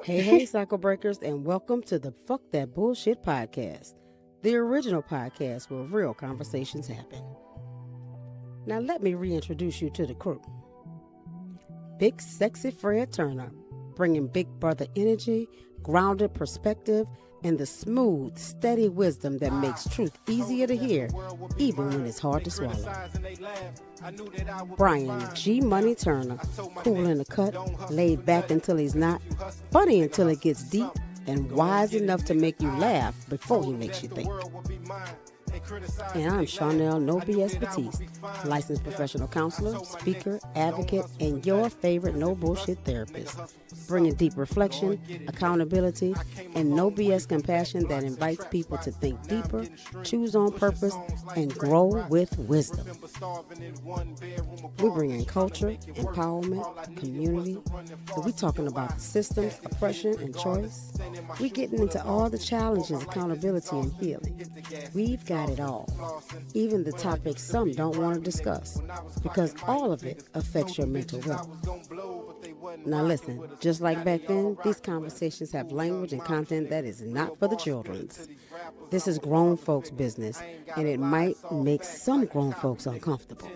Hey, cycle breakers, and welcome to the Fuck That Bullshit Podcast, the original podcast where real conversations happen. Now, let me reintroduce you to the crew. Big Sexy Fred Turner, bringing big brother energy, grounded perspective, and the smooth, steady wisdom that makes truth easier to hear, even when it's hard to swallow. Brian G. Money Turner, cool in the cut, laid back until he's not, funny until it gets deep, and wise enough to make you laugh before he makes you think. And I'm Chanel No BS Batiste, licensed professional counselor, speaker, advocate, and your favorite no bullshit therapist, bringing deep reflection, accountability, and no BS compassion that invites people to think deeper, choose on purpose, and grow with wisdom. We bring in culture, empowerment, community. So we're talking about systems, oppression, and choice. We're getting into all the challenges, accountability, and healing. We've got it all, even the topics some don't want to discuss, because all of it affects your mental health. Now listen, just like back then, these conversations have language and content that is not for the children's. This is grown folks' business, and it might make some grown folks uncomfortable.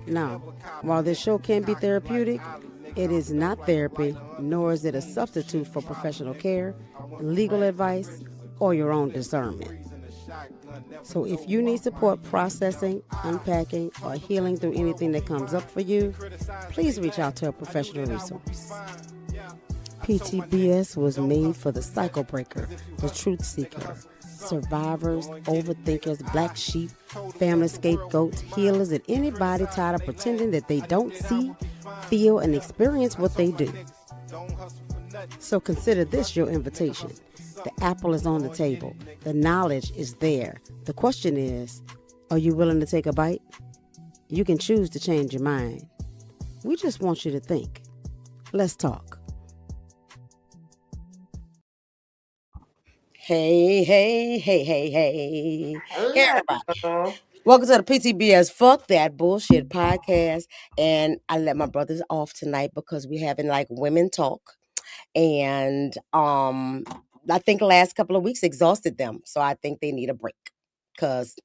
Now, while this show can be therapeutic, it is not therapy, nor is it a substitute for professional care, legal advice, or your own discernment. So if you need support processing, unpacking, or healing through anything that comes up for you, please reach out to a professional resource. PTBS was made for the cycle breaker, the truth seeker, survivors, overthinkers, black sheep, family scapegoats, healers, and anybody tired of pretending that they don't see, feel, and experience what they do. So consider this your invitation. The apple is on the table. The knowledge is there. The question is, are you willing to take a bite? You can choose to change your mind. We just want you to think. Let's talk. Hey, everybody. Welcome to the PTBS Fuck That Bullshit Podcast. And I let my brothers off tonight because we're having like women talk. And I think the last couple of weeks exhausted them. So I think they need a break. Because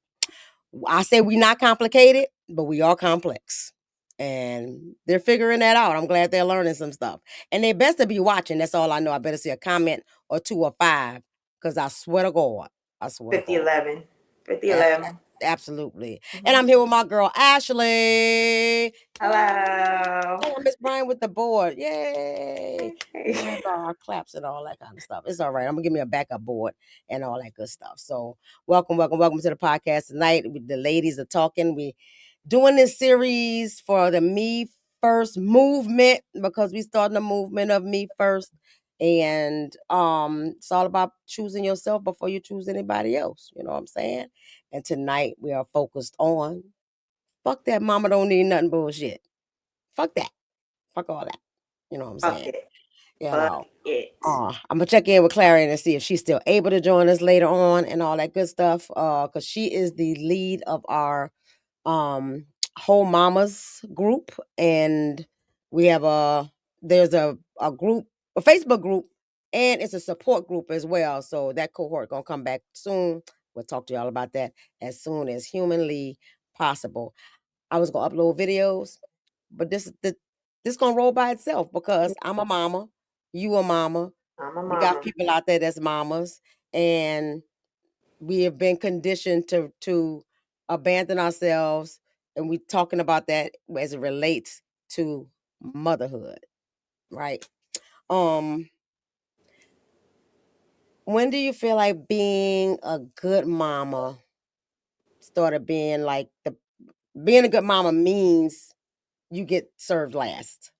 I say we're not complicated, but we are complex. And they're figuring that out. I'm glad they're learning some stuff. And they best to be watching. That's all I know. I better see a comment or 2 or 5. Because I swear to God. I swear 50, to God. 11. 50, 11. Absolutely. And I'm here with my girl, Ashley. Hello. Oh, Miss Brian with the board. Yay. Hey. We have our claps and all that kind of stuff. It's all right. I'm going to give me a backup board and all that good stuff. So welcome to the podcast tonight. The ladies are talking. We doing this series for the Me First movement because we starting a movement of Me First. And it's all about choosing yourself before you choose anybody else. You know what I'm saying? And tonight we are focused on fuck that mama don't need nothing bullshit. Fuck that. Fuck all that. You know what I'm saying? Fuck it. You Fuck know. it. I'm gonna check in with Clary and see if she's still able to join us later on and all that good stuff. Because she is the lead of our whole mamas group, and we have there's a group, a Facebook group, and it's a support group as well. So that cohort gonna come back soon. We'll talk to y'all about that as soon as humanly possible. I was gonna upload videos, but this gonna roll by itself because I'm a mama, you a mama. I'm a We mama. got people out there that's mamas, and we have been conditioned to abandon ourselves, and we're talking about that as it relates to motherhood, right? When do you feel like being a good mama started being like being a good mama means you get served last?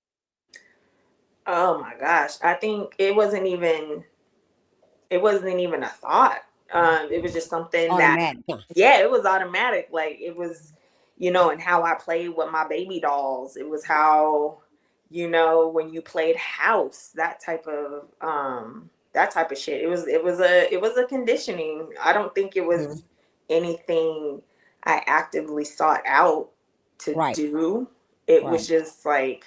Oh my gosh. I think it wasn't even a thought. It was just something Automatic. it was automatic. Like it was, and how I played with my baby dolls. It was how, when you played house, that type of shit. It was a conditioning. I don't think it was anything I actively sought out to do. It was just like,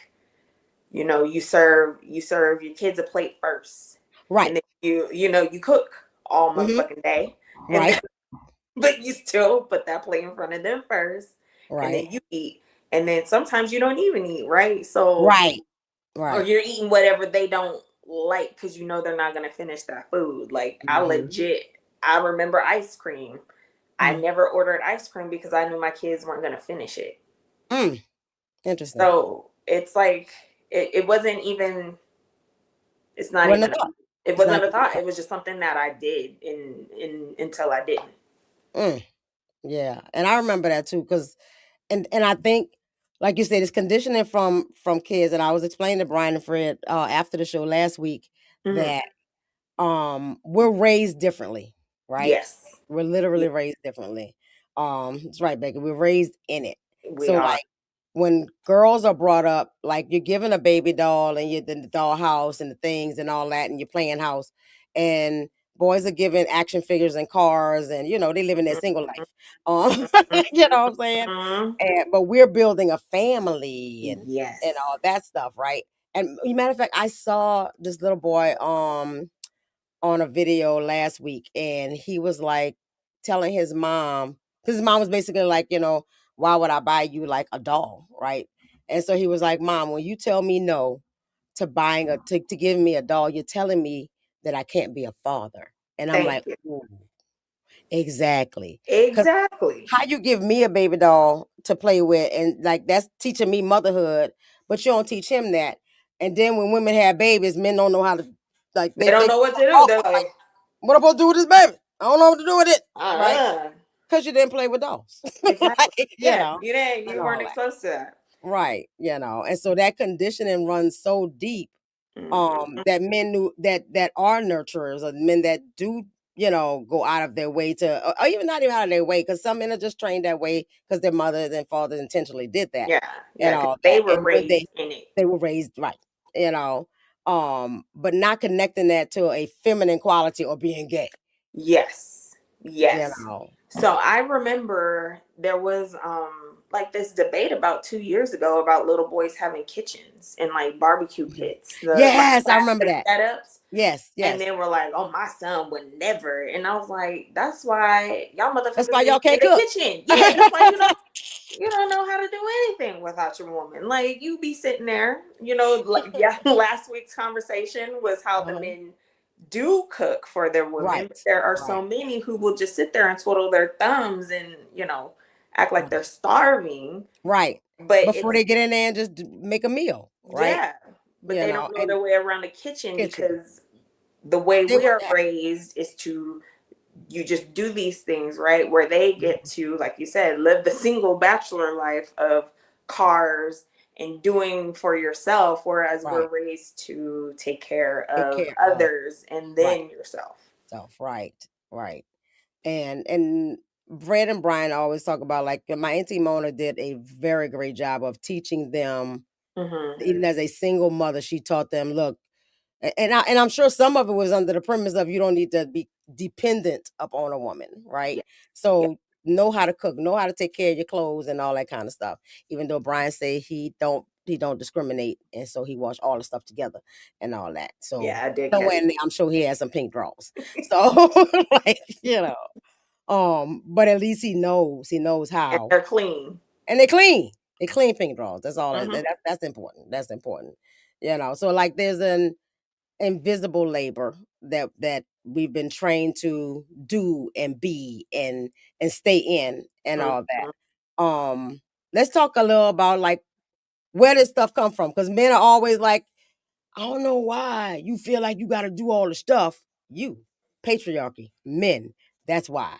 you serve your kids a plate first, Right. and then you cook all Hmm. motherfucking day, and Right. then, but you still put that plate in front of them first, and Right. then you eat, and then sometimes you don't even eat, right? So, Right. or Right. you're eating whatever they don't like because they're not gonna finish that food. Like Hmm. I remember ice cream. I Mm. never ordered ice cream because I knew my kids weren't gonna finish it. Mm. Interesting. So it's like it wasn't even. It's not Wasn't a even. thought. It It's not wasn't a even a thought. thought. It was just something that I did in until I didn't. Mm. Yeah, and I remember that too, because and I think, like you said, it's conditioning from kids. And I was explaining to Brian and Fred after the show last week Hmm. that we're raised differently, right? Yes. We're Yeah, literally raised differently. It's right, Becky. We're raised in it. we So are. like when girls are brought up, like you're given a baby doll and you're in the doll house and the things and all that, and you're playing house, and boys are given action figures and cars, and they live in their single life. You know what I'm saying? Mhm. And but we're building a family and Yes. all that stuff, right? And matter of fact, I saw this little boy on a video last week, and he was like telling his mom, because his mom was basically like, why would I buy you like a doll, right? And so he was like, Mom, when you tell me no to buying to giving me a doll, you're telling me that I can't be a father. And I'm like, Thank you. ooh, exactly. Because Exactly. how you give me a baby doll to play with, and like that's teaching me motherhood, but you don't teach him that. And then when women have babies, men don't know how to, like They don't they know what to do. They're awkward. Like, like, what am I supposed to do with this baby? I don't know what to do with it. Right? uh, Because you didn't play with dolls. exactly. Like, Yeah, and you all weren't that. exposed to that. Right. And so that conditioning runs so deep, Mhm. that men knew that are nurturers, or men that do, go out of their way to, or even not even out of their way, because some men are just trained that way because their mothers and fathers intentionally did that Yeah, and yeah, because all they that. were And when raised in it. they were raised right, you know, but not connecting that to a feminine quality or being gay, Yes. you Yes. know. So I remember there was like this debate about 2 years ago about little boys having kitchens and like barbecue Mhm. pits, the like Yes, I remember plastic that. setups. Yes, And yes. then we're like, oh, my son would never. And I was like, that's why y'all That's motherfuckers why didn't y'all can't get a cook. kitchen. Yeah, that's why you don't know how to do anything without your woman. Like you be sitting there, like yeah, last week's conversation was how the Uh-huh. men do cook for their women, but Right, there are right, so many who will just sit there and twiddle their thumbs and, act like they're right. starving. Right. But Before it's they get in there and just make a meal, right? yeah, but they don't know And their way around the kitchen kitchen. because the way They we were are that. raised is to you just do these things, right? Where they get Mhm. to, like you said, live the single bachelor life of cars and doing for yourself, whereas we're Right. raised to take care Take of care of. others and Right. then yourself. Self. Right. Right. And Fred and Brian always talk about, like, my auntie Mona did a very great job of teaching them, Mm-hmm. even as a single mother. She taught them, look, I'm sure some of it was under the premise of you don't need to be dependent upon a woman, right? Yeah. Yeah. So know how to cook, know how to take care of your clothes and all that kind of stuff. Even though Brian say he don't discriminate, and so he wash all the stuff together and all that. So Yeah, I did catch somewhere in there, I'm sure he has some pink drawers. So like but at least he knows and how, they're clean. and they clean pink drawers. That's all. Mm-hmm. That's important. That's important. So like there's an invisible labor that we've been trained to do and be and stay in and all Mm-hmm. that. Let's talk a little about, like, where this stuff come from, because men are always like, I don't know why you feel like you got to do all the stuff. You, patriarchy, men, that's why,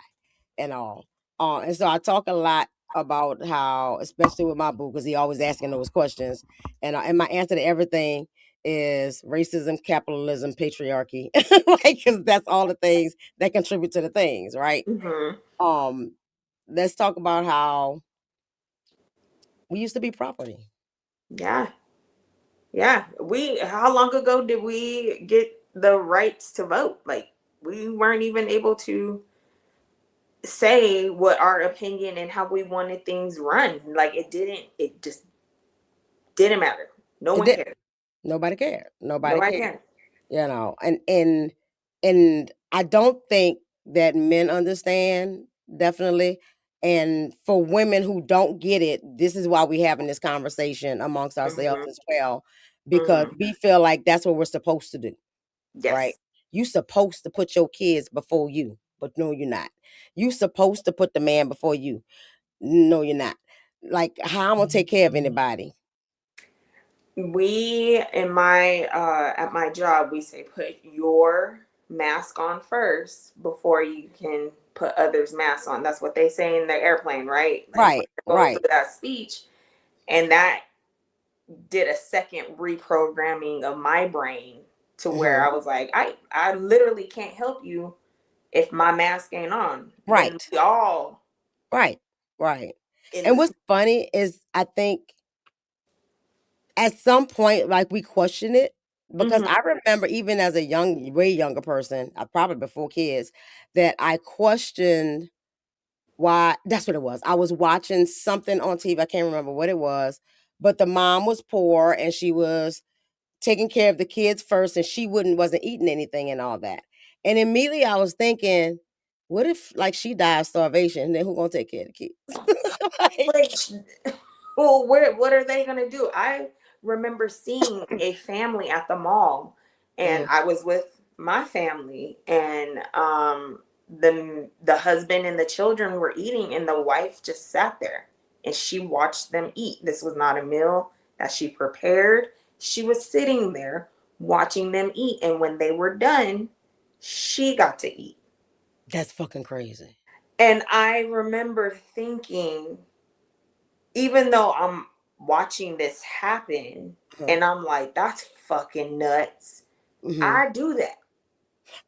and all. And so I talk a lot about how, especially with my boo, because he always asking those questions, and my answer to everything is racism, capitalism, patriarchy, like, because that's all the things that contribute to the things, right? Mm-hmm. Um, let's talk about how we used to be property. Yeah. Yeah. How long ago did we get the rights to vote? Like, we weren't even able to say what our opinion and how we wanted things run. Like, it just didn't matter. No It one did. cared. Nobody cared. Nobody Nobody cared. cared. You know, and I don't think that men understand, definitely. And for women who don't get it, this is why we having this conversation amongst ourselves Hmm. as well, because Hmm. we feel like that's what we're supposed to do, right? Yes. You supposed to put your kids before you, but no, you're not. You supposed to put the man before you. No, you're not. Like, how I'm gonna take care of anybody? We in my at my job, we say put your mask on first before you can put others' masks on. That's what they say in the airplane, right? Like when Right, they're going right. through that speech. And that did a second reprogramming of my brain to where Hmm. I was like, I literally can't help you if my mask ain't on. Then Right, we all right, right. in And this. what's funny is I think at some point, like, we question it, because Hmm. I remember even as a young, way younger person, probably before kids, that I questioned why. That's what it was. I was watching something on TV. I can't remember what it was, but the mom was poor and she was taking care of the kids first, and she wasn't eating anything and all that. And immediately I was thinking, what if, like, she died of starvation? And then who gonna take care of the kids? Like, Like, well, where what are they gonna do? I remember seeing a family at the mall, and mm, I was with my family, and the husband and the children were eating, and the wife just sat there and she watched them eat. This was not a meal that she prepared. She was sitting there watching them eat, and when they were done, she got to eat. that's fucking crazy. And I remember thinking, even though I'm watching this happen Uh-huh. and I'm like, that's fucking nuts. Hmm. I do that.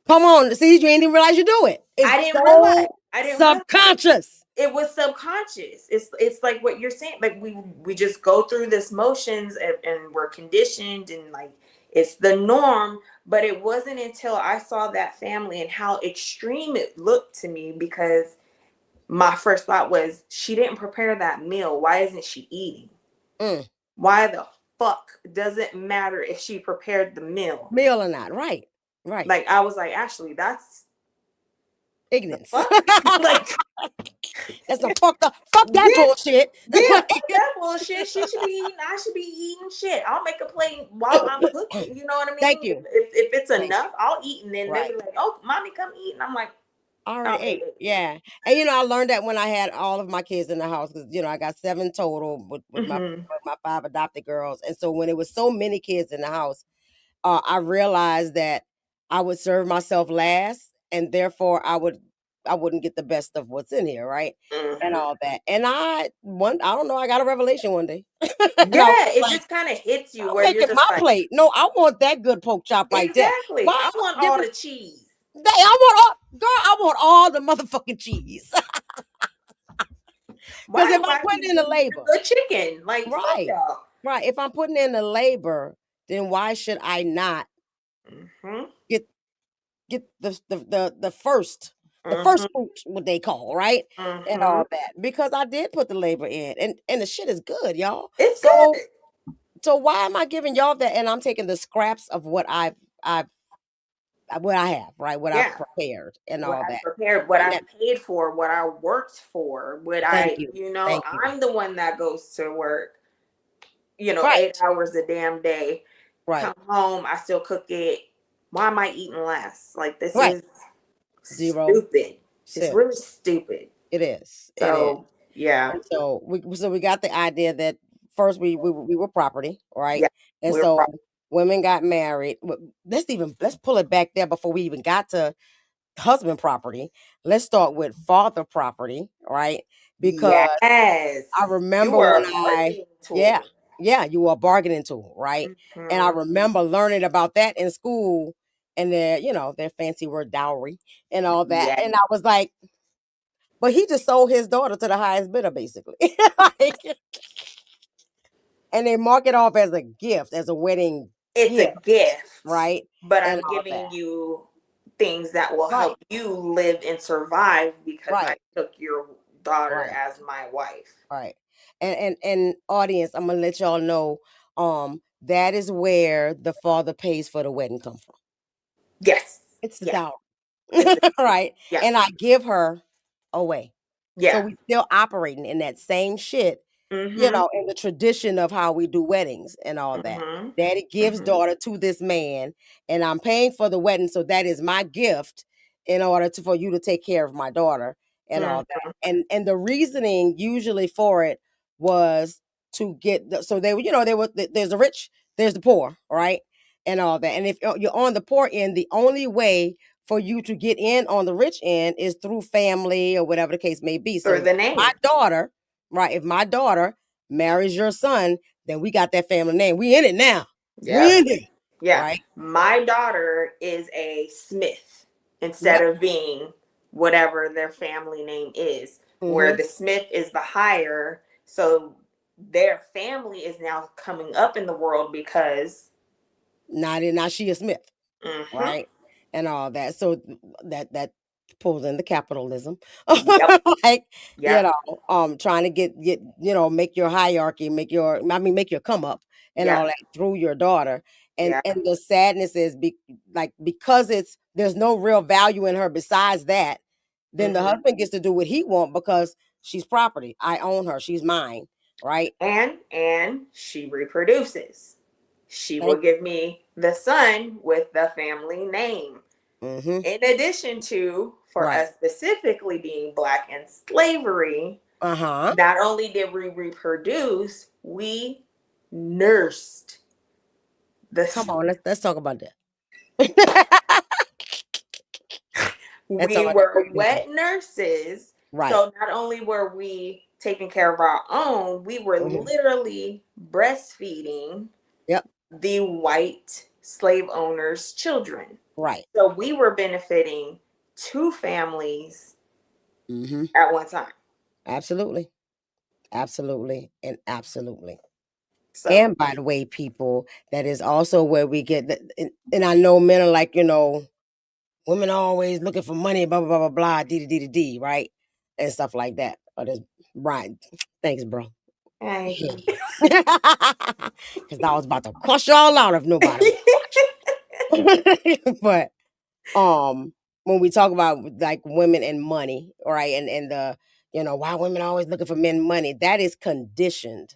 Come on, see, you ain't even realize you do it. It's I didn't realize. so I didn't realize subconscious. it was subconscious. It's like what you're saying. Like we just go through this motions, and we're conditioned, and like it's the norm. But it wasn't until I saw that family and how extreme it looked to me, because my first thought was, she didn't prepare that meal. Why isn't she eating? Mm, Why the fuck does it matter if she prepared the meal? meal or not? Right, right. Like, I was like, Ashley, that's the Ignorance. fuck. Like, That's some fucked up. Fuck that yeah, bullshit. yeah, Like, fuck that bullshit. She should be eating. I should be eating shit. I'll make a plate while I'm cooking. You know what I thank mean? you. If it's Thank you. enough, I'll eat, and then they'll Right. be like, "Oh, mommy, come eat," and I'm like, I already "Oh, ate. Yeah. And I learned that when I had all of my kids in the house, because I got 7 total mm-hmm, with my 5 adopted girls. And so when it was so many kids in the house, I realized that I would serve myself last, and therefore I wouldn't get the best of what's in here, right? And mm-hmm." all that. And I don't know, I got a revelation one day. And I was Yeah, it like, just kind of hits you I'll where make you're it my just like, plate. No, I want that good pork chop right there. exactly. Why I want give all me the cheese. I want all, girl, I want all the motherfucking cheese. Because Why if do I'm I putting keep in the getting labor, the chicken? Like, fuck right, y'all. right. If I'm putting in the labor, then why should I not Mm-hmm. get the Mm-hmm. first fruits, what they call, right? And Mm-hmm. all that. Because I did put the labor in, and the shit is good, y'all. It's So good. why am I giving y'all that, and I'm taking the scraps of I've what I have, right? What I've Yeah. prepared and What all I that. prepared, what And I that, paid for, what I worked for, what thank I, you. Thank you. I'm the one that goes to work, Right. 8 hours a damn day, Right. come home, I still cook it. Why am I eating less? Like, this Right. is Zero. stupid. It's really Serious. stupid. It is. It is. So, yeah. And so we got the idea that first we were property, right? Yeah. And We're so women got married. Let's pull it back there before we even got to husband property. Let's start with father property, right? Because I Yes. You remember were when a bargaining yeah, tool. yeah, you were a bargaining tool, right? And I Hmm. remember learning about that in school, and their fancy word dowry and all that. Yeah. And I was like, but he just sold his daughter to the highest bidder, basically. Like, and they mark it off as a gift, as a wedding It's a gift, gift, right? but And I'm all giving that. you things that will Right, help you live and survive because I right, took your daughter right. as my wife. Right. And audience, I'm gonna let y'all know. that is where the father pays for the wedding come from. Yes. It's the Yeah. dowry. It's the, Right? yeah. And I give her away. So Yeah. we still operating in that same shit, Mm-hmm. in the tradition of how we do weddings and all that. Mm-hmm. Daddy gives Mm-hmm. daughter to this man, and I'm paying for the wedding, so that is my gift in order for you to take care of my daughter and all Mm-hmm. that. And the reasoning usually for it was to get so they were, they were there's the rich, there's the poor, right? And all that. And if you're on the poor end, the only way for you to get in on the rich end is through family or whatever the case may be. Or So the my name. daughter, right? If my daughter marries your son, then we got that family name. We in it now. We Yep. in it, Yeah. right? My daughter is a Smith instead Yep. of being whatever their family name is, where Mm-hmm. the Smith is the higher. So their family is now coming up in the world because. Now she a Smith, Mm-hmm. right? And all that. So that pulls in the capitalism. Yep. Like, Yep. trying to get make your hierarchy, make your come up and all Yep. that through your daughter. And Yeah. the sadness is because there's no real value in her besides that, then the Mm-hmm. husband gets to do what he want because she's property. I own her. She's mine. Right? And she reproduces. She will Thank give me the son with the family name. Mm-hmm. In addition to, for Right. us specifically being Black in slavery, Uh-huh. not only did we reproduce, we nursed Come the. on, let's talk about that. Let's talk We about that were booty meeting. wet nurses. Right. So not only were we taking care of our own, we were Mhm. literally breastfeeding Yep. the white slave owners' children. Right. So we were benefiting two families Mm-hmm. at one time. Absolutely. Absolutely. And absolutely. So, And by the way, people, that is also where we get and I know men are like, women are always looking for money, blah blah blah blah blah, d, right? And stuff like that. But it's right. Thanks, bro. hey. Because I was about to crush y'all out if nobody was watching. But when we talk about like women and money, right? And the why women are always looking for men money, that is conditioned.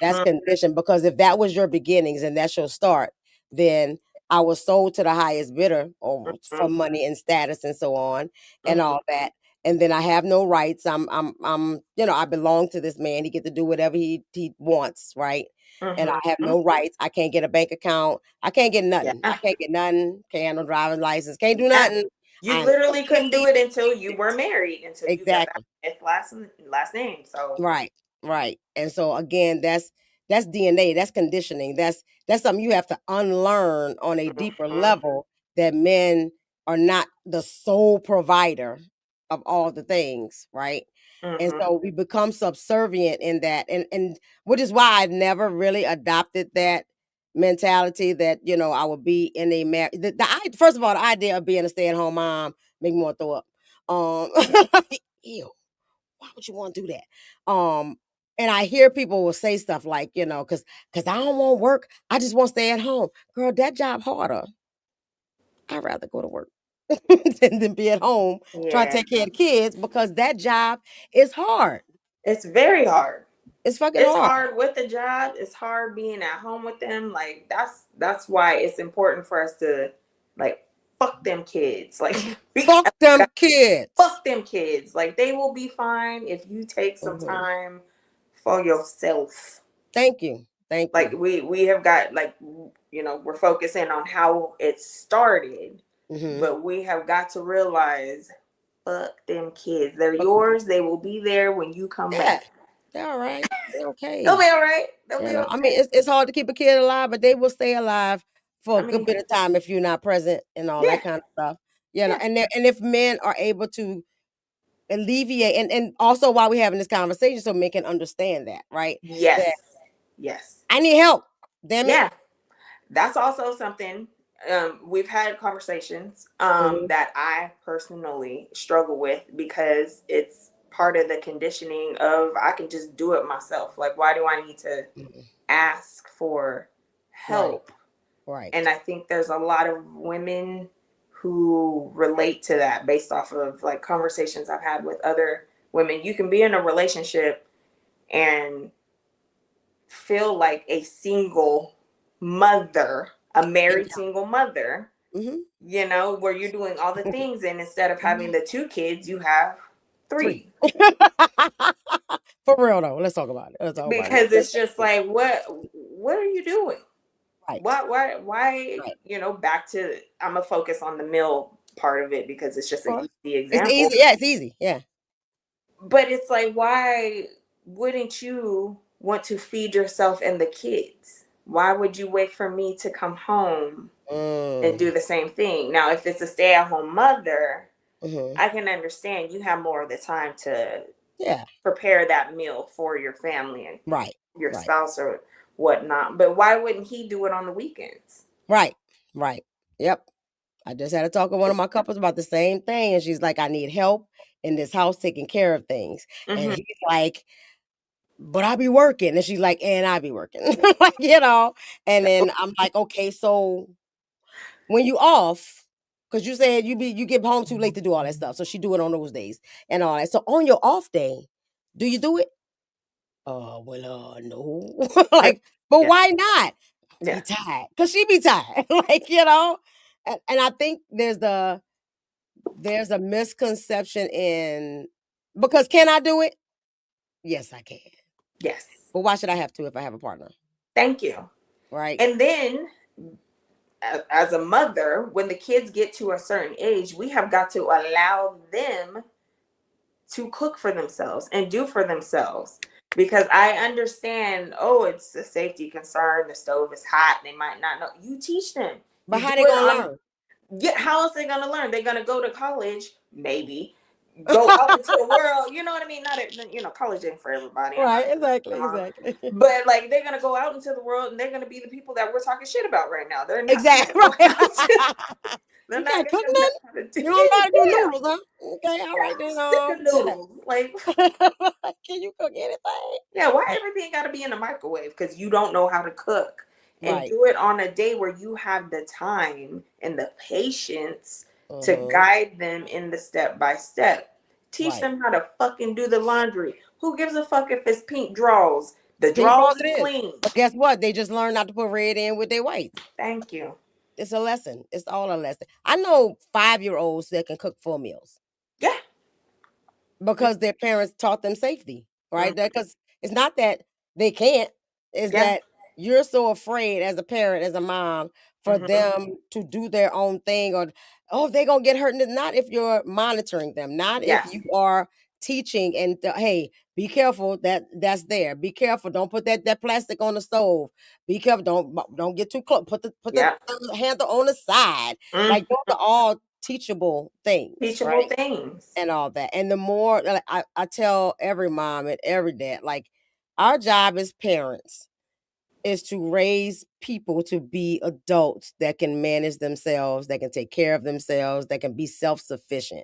That's Mm-hmm, conditioned because if that was your beginnings and that's your start, then I was sold to the highest bidder or for mm-hmm, money and status and so on and mm-hmm, all that. And then I have no rights. I belong to this man. He get to do whatever he wants, right? And I have mm-hmm. no rights. I can't get a bank account. I can't get nothing. I Yeah. can't get nothing. Can't have no driver's license. Can't do Yeah. nothing. You I'm literally couldn't do completely it until you were married, until you got that exactly. fifth last name. So, Right, right. And so again, that's DNA, that's conditioning. That's something you have to unlearn on a deeper mm-hmm, level that men are not the sole provider of all the things, right? And mm-hmm, so we become subservient in that and which is why I never really adopted that mentality that, I would be in a marriage. First of all, the idea of being a stay-at-home mom make me want to throw up. Ew, why would you want to do that? And I hear people will say stuff like, because I don't want to work, I just want to stay at home. Girl, that job harder. I'd rather go to work than be at home trying to yeah, take care of the kids because that job is hard. it's very hard. It's fucking It's hard. hard with the job. It's hard being at home with them. Like that's why it's important for us to like fuck them kids. Like we Fuck them kids. fuck them kids. Like they will be fine if you take some Mhm. time for yourself. Thank you. Thank Like you. we have got like we're focusing on how it started, Hmm. but we have got to realize fuck them kids. They're Fuck them yours. kids. They will be there when you come Yeah, back. they're all right. They're They'll okay. be all right. They'll be I okay. mean, it's hard to keep a kid alive, but they will stay alive for I a good mean, bit of time if you're not present and all that yeah, kind of stuff. yeah. And if men are able to alleviate and also while we're having this conversation, so men can understand that, right? That Yes. Yes. I need help. Damn it. Yeah. That's also something we've had conversations Mhm. that I personally struggle with because it's part of the conditioning of I can just do it myself. Like, why do I need to Mhm. ask for help. Right. And I think there's a lot of women who relate to that based off of like conversations I've had with other women. You can be in a relationship and feel like a single mother, a married single mother, you know, where you're doing all the things, and instead of having the 2 kids, you have 3. For real though, let's talk about it. Let's talk about Because it's just it. like, what are you doing? Right. Why, Right. you know, back to, I'm gonna focus on the meal part of it because it's just an easy It's example. easy. Yeah, it's easy. Yeah. But it's like, why wouldn't you want to feed yourself and the kids? Why would you wait for me to come home and do the same thing? Now, if it's a stay-at-home mother, I can understand you have more of the time to prepare that meal for your family and your spouse or whatnot. But why wouldn't he do it on the weekends? Right. Yep. I just had to talk with one of my couples about the same thing, and she's like, "I need help in this house taking care of things," and he's like, "But I be working," and she's like, "And I be working," like, you know. And then I'm like, "Okay, so when you off, because you said you get home too late to do all that stuff, so she do it on those days and all that. So on your off day, do you do it?" Well, no. Like, but why not? Be tired. Cause she be tired. Like, you know? And I think there's a misconception in because can I do it? Yes, I can. Yes. But why should I have to if I have a partner? Thank you. Right. And then as a mother, when the kids get to a certain age, we have got to allow them to cook for themselves and do for themselves. Because I understand, oh, it's a safety concern. The stove is hot. They might not know. You teach them. But how they gonna learn? Yeah, how else they gonna learn? They're gonna go to college, maybe. Go out into the world, you know what I mean? Not, you know, college ain't for everybody. Right, exactly. But like, they're gonna go out into the world and they're gonna be the people that we're talking shit about right now. They're not exactly. they're You not can't cook gonna know how to do. You don't know how to do noodles, huh? Okay, all right then. Sick of noodles. Like, can you cook anything? yeah, why everything got to be in the microwave? Because you don't know how to cook. And do it on a day where you have the time and the patience to guide them in the step by step. Teach them how to fucking do the laundry. Who gives a fuck if it's pink drawers? The drawers is clean. But guess what? They just learn not to put red in with their whites. Thank you. It's a lesson. It's all a lesson. I know 5-year-olds that can cook full meals. Yeah. Because their parents taught them safety, right? Because it's not that they can't, it's that you're so afraid as a parent, as a mom, for them to do their own thing or, oh, they're going to get hurt. Not if you're monitoring them, not if you are teaching and, hey, be careful that's there. Be careful. Don't put that plastic on the stove. Be careful. Don't get too close. Put the handle on the side. Like those are all teachable things. Teachable things. And all that. And the more like, I tell every mom and every dad, like our job as parents is to raise people to be adults that can manage themselves, that can take care of themselves, that can be self-sufficient.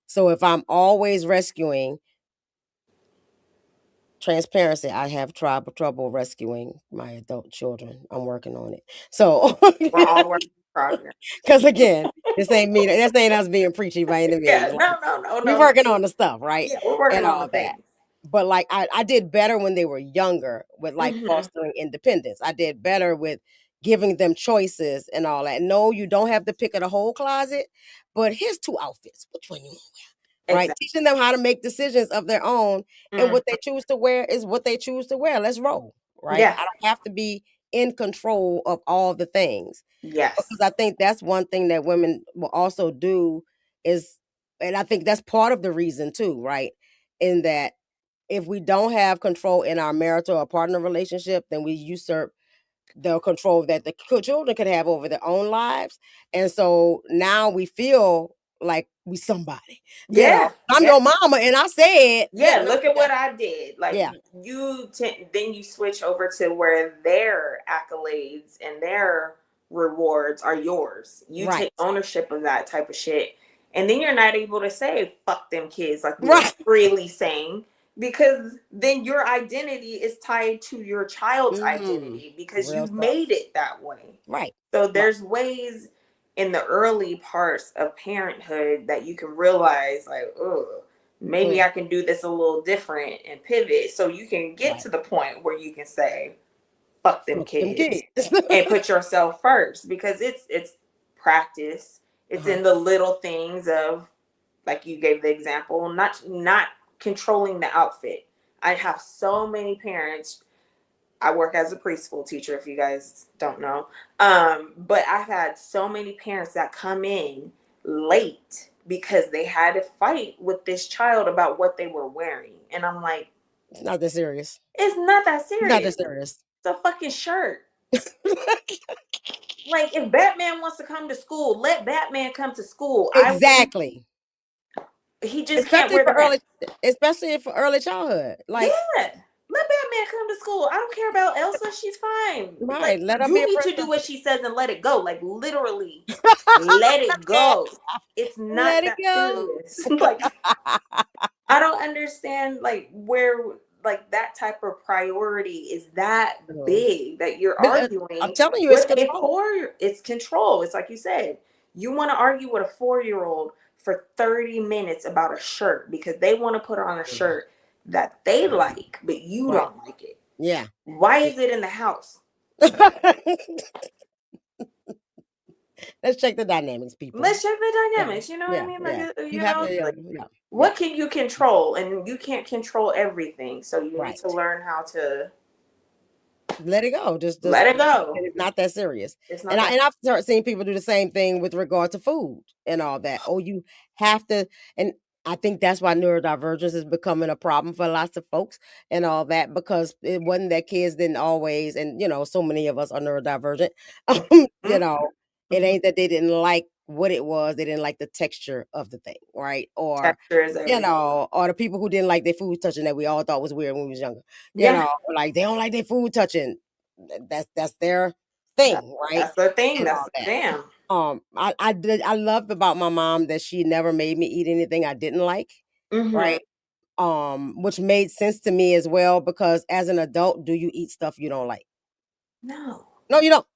So if I'm always rescuing, transparency, I have trouble rescuing my adult children. I'm working on it. So we're all working in progress. Because again, this ain't me. This ain't us being preachy by any means. Yeah, no. We're working on the stuff, right? Yeah, we're working and on all the things. But like I did better when they were younger with like fostering independence. I did better with giving them choices and all that. No, you don't have to pick of the whole closet, but here's 2 outfits. Which one you want to wear? Right? Teaching them how to make decisions of their own, and what they choose to wear is what they choose to wear. Let's roll, right? Yeah. I don't have to be in control of all the things. Yes. Because I think that's one thing that women will also do is, and I think that's part of the reason too, right? In that if we don't have control in our marital or partner relationship, then we usurp the control that the children could have over their own lives. And so now we feel like we somebody. You know, I'm your mama and I said. Yeah, look at what I did. Like you then you switch over to where their accolades and their rewards are yours. You take ownership of that type of shit. And then you're not able to say, fuck them kids, like we're freely saying. because then your identity is tied to your child's Mm, identity because real you've stuff. made it that way. Right. So Right. there's ways in the early parts of parenthood that you can realize, like, oh, maybe I can do this a little different and pivot. So you can get Right. to the point where you can say, fuck them Fuck them kids kids. and put yourself first, because it's practice. It's Uh-huh. in the little things of, like you gave the example, not controlling the outfit. I have so many parents. I work as a preschool teacher, if you guys don't know. But I've had so many parents that come in late because they had to fight with this child about what they were wearing. And I'm like, It's not that serious. it's not that Not that serious. serious. It's a fucking shirt. Like, if Batman wants to come to school, let Batman come to school. Exactly. He just can't Especially wear for the mask. early childhood. Yeah. Like, Let Batman come to school. I don't care about Elsa. She's fine. right, Like, let her be you a need to do princess. what she says and let it go. Like, literally, let it go. It's not Let it that go. serious. Like, I don't understand, like, where, like, that type of priority is that No. big that you're I'm arguing telling you, it's with a control. it's control. It's like you said, you want to argue with a 4-year-old for 30 minutes about a shirt because they want to put on a Mhm. shirt that they like, but you Right. don't like it. Yeah. Why Yeah. is it in the house? Let's check the dynamics, people. Let's check the Yeah. dynamics. You know what I Yeah. mean? Like, Yeah. You you have know, to, like, yeah. Yeah. what can you control? And you can't control everything. So you need to Right. learn how to Let it go. Just let it go. it's not that serious. It's And not that. I've seen people do the same thing with regard to food and all that. Oh, you have to, and I think that's why neurodivergence is becoming a problem for lots of folks and all that, because it wasn't that kids didn't always, and so many of us are neurodivergent. You Mhm, know, it mhm. ain't that they didn't like what it was, they didn't like the texture of the thing, right? Or Texture is everything. or the people who didn't like their food touching that we all thought was weird when we was younger. Yeah, Like they don't like their food touching. That's their that, thing, right? that's their thing. And That's all their that. jam. I loved about my mom that she never made me eat anything I didn't like, Hmm. right? Which made sense to me as well, because as an adult, do you eat stuff you don't like? No, No, you don't.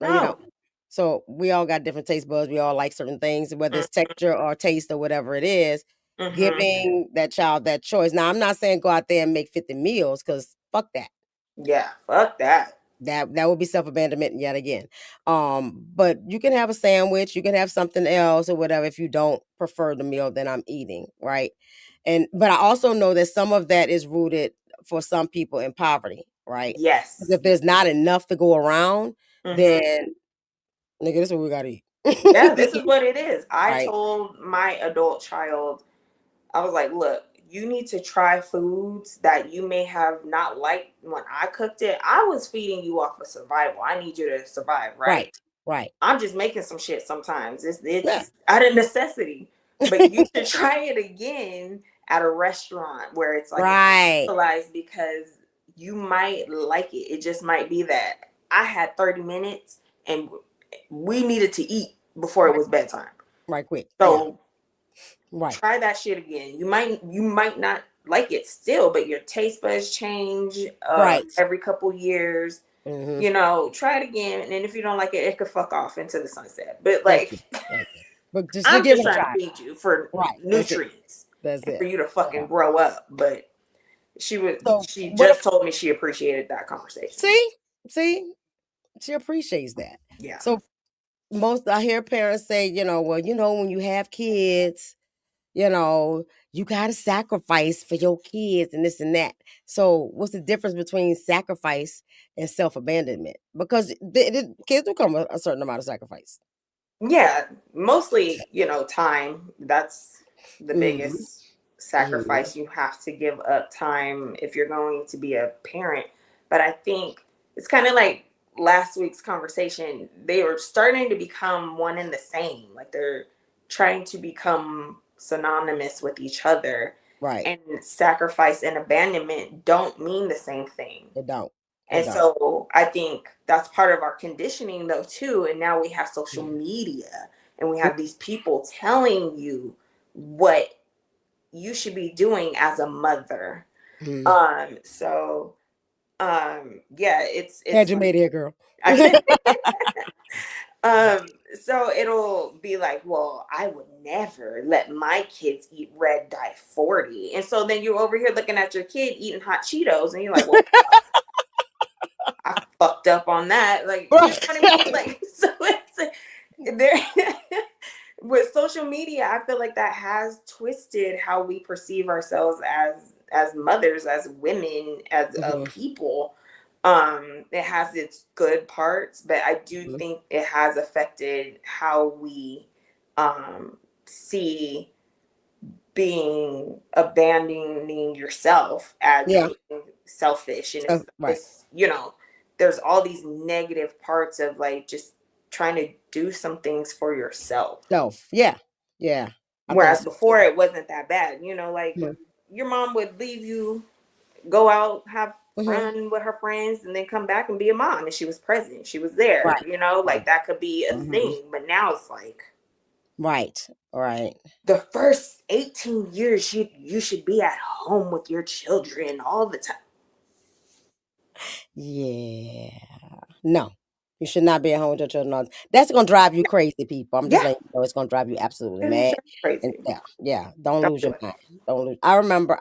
No, you don't. no. So we all got different taste buds. We all like certain things, whether it's Hmm. texture or taste or whatever it is. Hmm. Giving that child that choice. Now, I'm not saying go out there and make 50 meals, because fuck that. Yeah, fuck that. That would be self-abandonment yet again. But you can have a sandwich, you can have something else or whatever if you don't prefer the meal that I'm eating, right? But I also know that some of that is rooted for some people in poverty, right? Because Yes. if there's not enough to go around, Hmm. then nigga, this is what we gotta eat. Yeah, this is what it is. I Right, told my adult child, I was like, look, you need to try foods that you may have not liked when I cooked it. I was feeding you off of survival. I need you to survive, right? right, right. I'm just making some shit sometimes. It's Yeah. it's out of necessity. But you should try it again at a restaurant where it's like it's Right, specialized, because you might like it. It just might be that I had 30 minutes and we needed to eat before it right, was bedtime. right, quick. Yeah, So right, try that shit again. You might not like it still, but your taste buds change right. every couple years. Hmm. Try it again, and then if you don't like it, it could fuck off into the sunset. But Thank like, you. Thank you. But just to I'm give just it a trying to try. feed you for Right. That's it. nutrients That's and for it. you to Yeah. fucking grow up. But So she what just told me she appreciated that conversation. see? See? She appreciates that. Yeah. So most I hear parents say, well, when you have kids, you know, you gotta sacrifice for your kids and this and that. So what's the difference between sacrifice and self-abandonment? Because the kids do come with a certain amount of sacrifice. Yeah, mostly, time. That's the Hmm. biggest Hmm. sacrifice. You have to give up time if you're going to be a parent. But I think it's kind of like last week's conversation. They are starting to become one and the same. Like, they're trying to become synonymous with each other. Right. And sacrifice and abandonment don't mean the same thing. It don't. It And don't. so I think that's part of our conditioning, though, too. And now we have social Mhm. media and we have these people telling you what you should be doing as a mother. Mm. So yeah, it's Glad you like made it here, girl. so it'll be like, well, I would never let my kids eat red dye 40. And so then you're over here looking at your kid eating hot Cheetos and you're like, well, I fucked up on that. Like, you know what I mean? Like, so it's there with social media, I feel like that has twisted how we perceive ourselves as mothers, as women, as a Mhm, people. It has its good parts, but I do mhm. think it has affected how we see being abandoning yourself as Yeah. being selfish, and Right. it's there's all these negative parts of like just trying to do some things for yourself, Self. Yeah. Yeah. I think whereas so too. before it wasn't that bad, like Mhm. your mom would leave you, go out, have Mhm. fun with her friends, and then come back and be a mom, and she was present, she was there, Right. like Right. that could be a Mhm. thing. But now it's like Right. Right. the first 18 years you should be at home with your children all the time. Yeah. No. You should not be at home with your children. That's gonna drive you crazy, people. I'm just Yeah, letting you know it's gonna drive you absolutely it's mad. And crazy. yeah, yeah. Don't Don't lose do your it. mind. Don't lose. I remember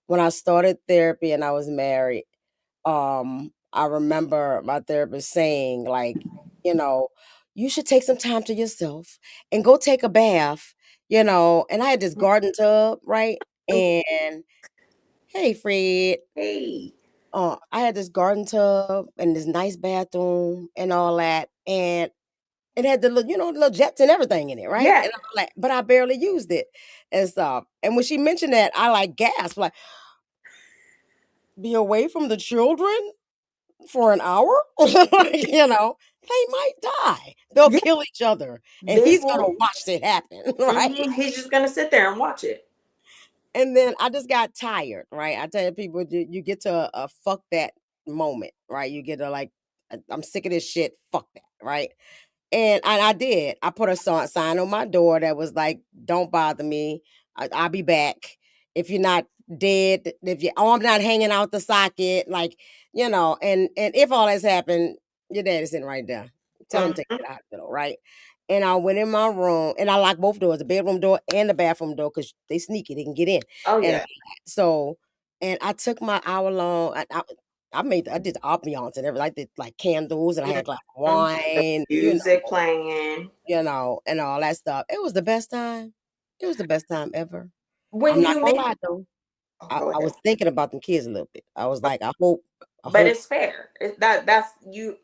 when I started therapy and I was married, I remember my therapist saying, like, you know, you should take some time to yourself and go take a bath, and I had this garden tub, right? And hey, Fred. Hey, I had this garden tub and this nice bathroom and all that, and it had the little jets and everything in it, right? yeah, And I'm like, but I barely used it and stuff. And when she mentioned that, I like gasped, like, be away from the children for an hour, like, they might die. They'll yeah, kill each other, and they he's gonna will. watch it happen, right? He's just gonna sit there and watch it. And then I just got tired, right? I tell people, you get to a fuck that moment, right? You get to like, I'm sick of this shit. Fuck that, right? And I did. I put a sign on my door that was like, "Don't bother me. I'll be back. If you're not dead, if your arm not hanging out the socket, like, and if all that's happened, your dad is sitting right there. Tell him to take you Hmm. to the hospital, right?" And I went in my room and I locked both doors, the bedroom door and the bathroom door, because they sneaky, they can get in. Oh And yeah. so, and I took my hour long. I did the ambiance and everything. I did like candles and I had a glass of Mhm. The wine, music playing. and all that stuff. It was the best time. It was the best time ever. I'm When not you gonna make, lie though. oh, I, go I ahead. was thinking about them kids a little bit. I was like, I But hope. it's fair. That's you.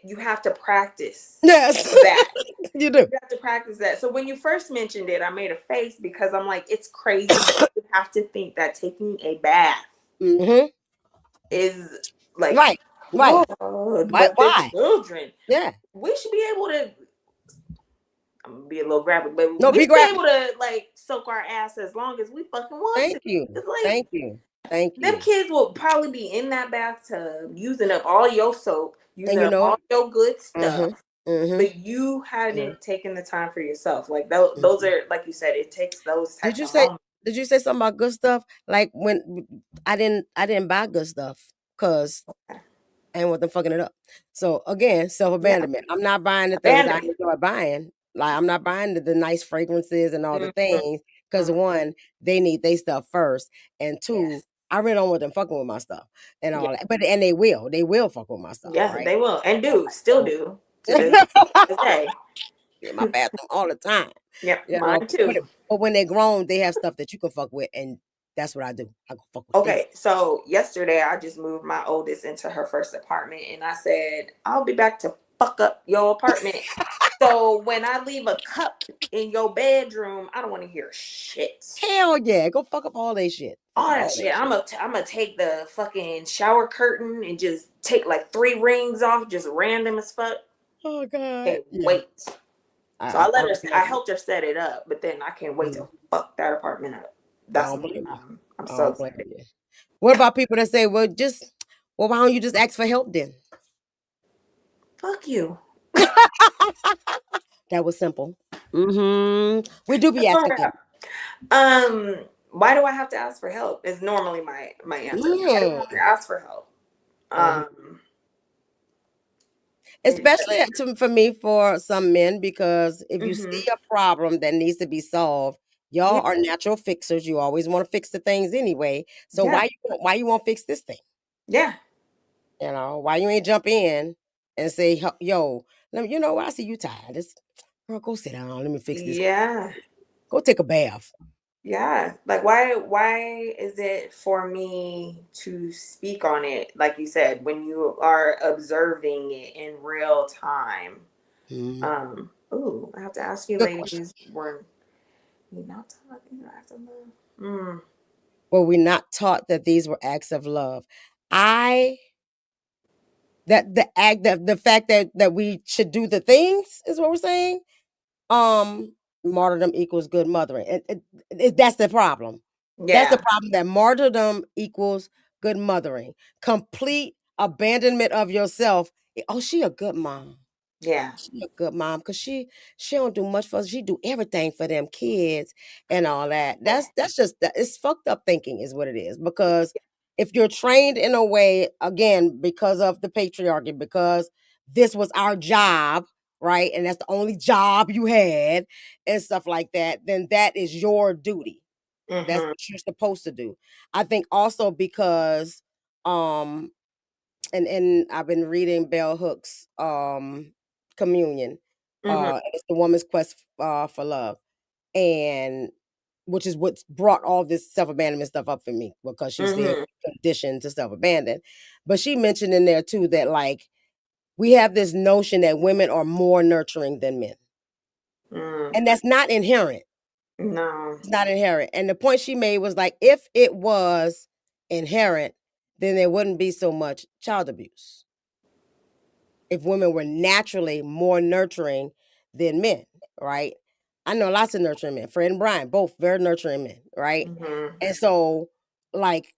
You have to practice Yes, that. you do. You have to practice that. So when you first mentioned it, I made a face because I'm like, it's crazy that you have to think that taking a bath Hmm. is like Right, right. good, Why? but the Why? children, Yeah. we should be able to. I'm gonna be a little graphic, but No, we be should be graphic. able to like soak our ass as long as we fucking want to. Thank you. It's like Thank you. Thank them you. kids will probably be in that bathtub using up all your soap, And using you up know all it. your good Mhm. stuff, Mhm. but you Mhm. hadn't taken the time for yourself. Like those Mhm. are, like you said, it takes those Did types you of say? moments. Did you say something about good stuff? Like when I didn't buy good stuff because I ain't want them fucking it up. So again, self Yeah, abandonment. I'm not buying the things I abandonment. enjoy buying. Like I'm not buying the nice fragrances and all the Mhm, things because mhm. one, they need their stuff first, and two, Yes, I really don't want them fucking with my stuff and yeah, all that. But and they will fuck with my stuff, yeah. right? They will and All do right, still so do to this day. in my bathroom all the time, Yep, you know. mine too. But when they're grown, they have stuff that you can fuck with, and that's what I do. I go fuck with this. Okay, so yesterday I just moved my oldest into her first apartment, and I said I'll be back to fuck up your apartment. So when I leave a cup in your bedroom, I don't want to hear shit. Hell yeah, go fuck up all they shit. Fuck All up that all shit. that shit. I'm gonna take the fucking shower curtain and just take like 3 rings off, just random as fuck. Oh God, Can't yeah. wait. So I I let her. don't I blame you. helped her set it up, but then I can't wait to Mm, fuck that apartment up. I That's don't when blame you. I'm I so don't blame excited. you. What about people that say, well, why don't you just ask for help then? Fuck you. That was simple. We do be asking for help. Um, why do I have to ask for help? Is normally my answer. Why do I Mm. have to ask for help? Mhm. It, Especially for me, for some men, because if you mm-hmm. see a problem that needs to be solved, Yeah, y'all are natural fixers. You always want to fix the things anyway. So yeah, why you won't fix this thing? yeah, You know, why you ain't jump in and say, yo, let me, you know what? I see you tired. Just, girl, go sit down. Let me fix this. yeah. Go take a bath. Yeah, like why is it for me to speak on it, like you said, when you are observing it in real time? Mhm. Ooh, I have to ask you Good question. ladies, were you not talking acts of love? Mm, Were we not taught that these were acts of love? I that the act that the fact that we should do the things is what we're saying. Um, Martyrdom equals good mothering. That's the problem. That's the yeah, problem, that martyrdom equals good mothering. Complete abandonment of yourself. Oh, she a good mom. yeah, She a good mom because she don't do much for us. She do everything for them kids and all that. That's just that it's fucked up thinking is what it is. Because if you're trained in a way, again, because of the patriarchy, because this was our job, right? And that's the only job you had and stuff like that, then that is your duty. That's mm-hmm, what you're supposed to do. I think also because um and I've been reading Bell Hooks Communion. mm-hmm, It's the woman's quest for love, and which is what's brought all this self-abandonment stuff up for me, because she's there mm-hmm, conditioned to self-abandon. But she mentioned in there too that, like, we have this notion that women are more nurturing than men. mm, And that's not inherent. no, It's not inherent. And the point she made was like, if it was inherent, then there wouldn't be so much child abuse. If women were naturally more nurturing than men, right? I know lots of nurturing men. Fred and Brian, both very nurturing men, right? mm-hmm, And so, like,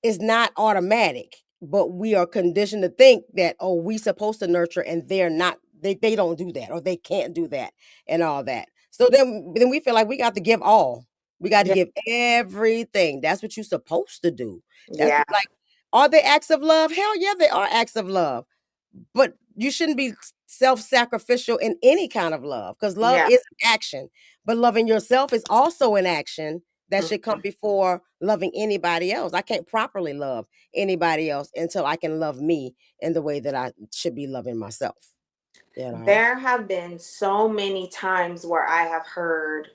it's not automatic, but we are conditioned to think that, oh, we supposed to nurture and they're not, they don't do that, or they can't do that and all that. So then we feel like we got to give all. We got to yeah, give everything. That's what you're supposed to do. That's yeah, like, are they acts of love? Hell yeah, they are acts of love. But you shouldn't be self-sacrificial in any kind of love, because love yeah, is an action. But loving yourself is also an action that should mm-hmm. come before loving anybody else. I can't properly love anybody else until I can love me in the way that I should be loving myself. You know? There have been so many times where I have heard,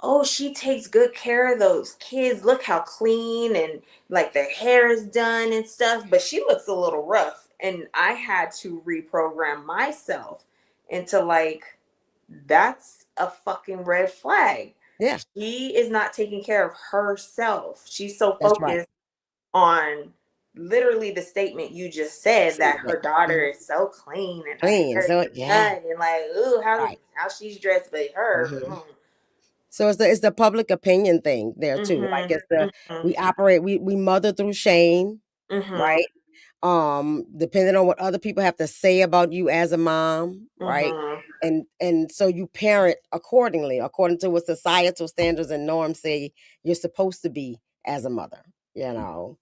oh, she takes good care of those kids. Look how clean and like their hair is done and stuff. But she looks a little rough. And I had to reprogram myself into like, that's a fucking red flag. Yeah, She is not taking care of herself. She's so that's right. focused on literally the statement you just said, that her daughter Mhm. is so clean and her Clean. hair is So yeah, done and like, ooh, right. how she's dressed, but her. Mhm. So it's the public opinion thing there too. Like, Mhm. it's the Mhm. we operate, we mother through shame, Mhm. right? Depending on what other people have to say about you as a mom, right? Mhm. And so you parent accordingly, according to what societal standards and norms say you're supposed to be as a mother, you know.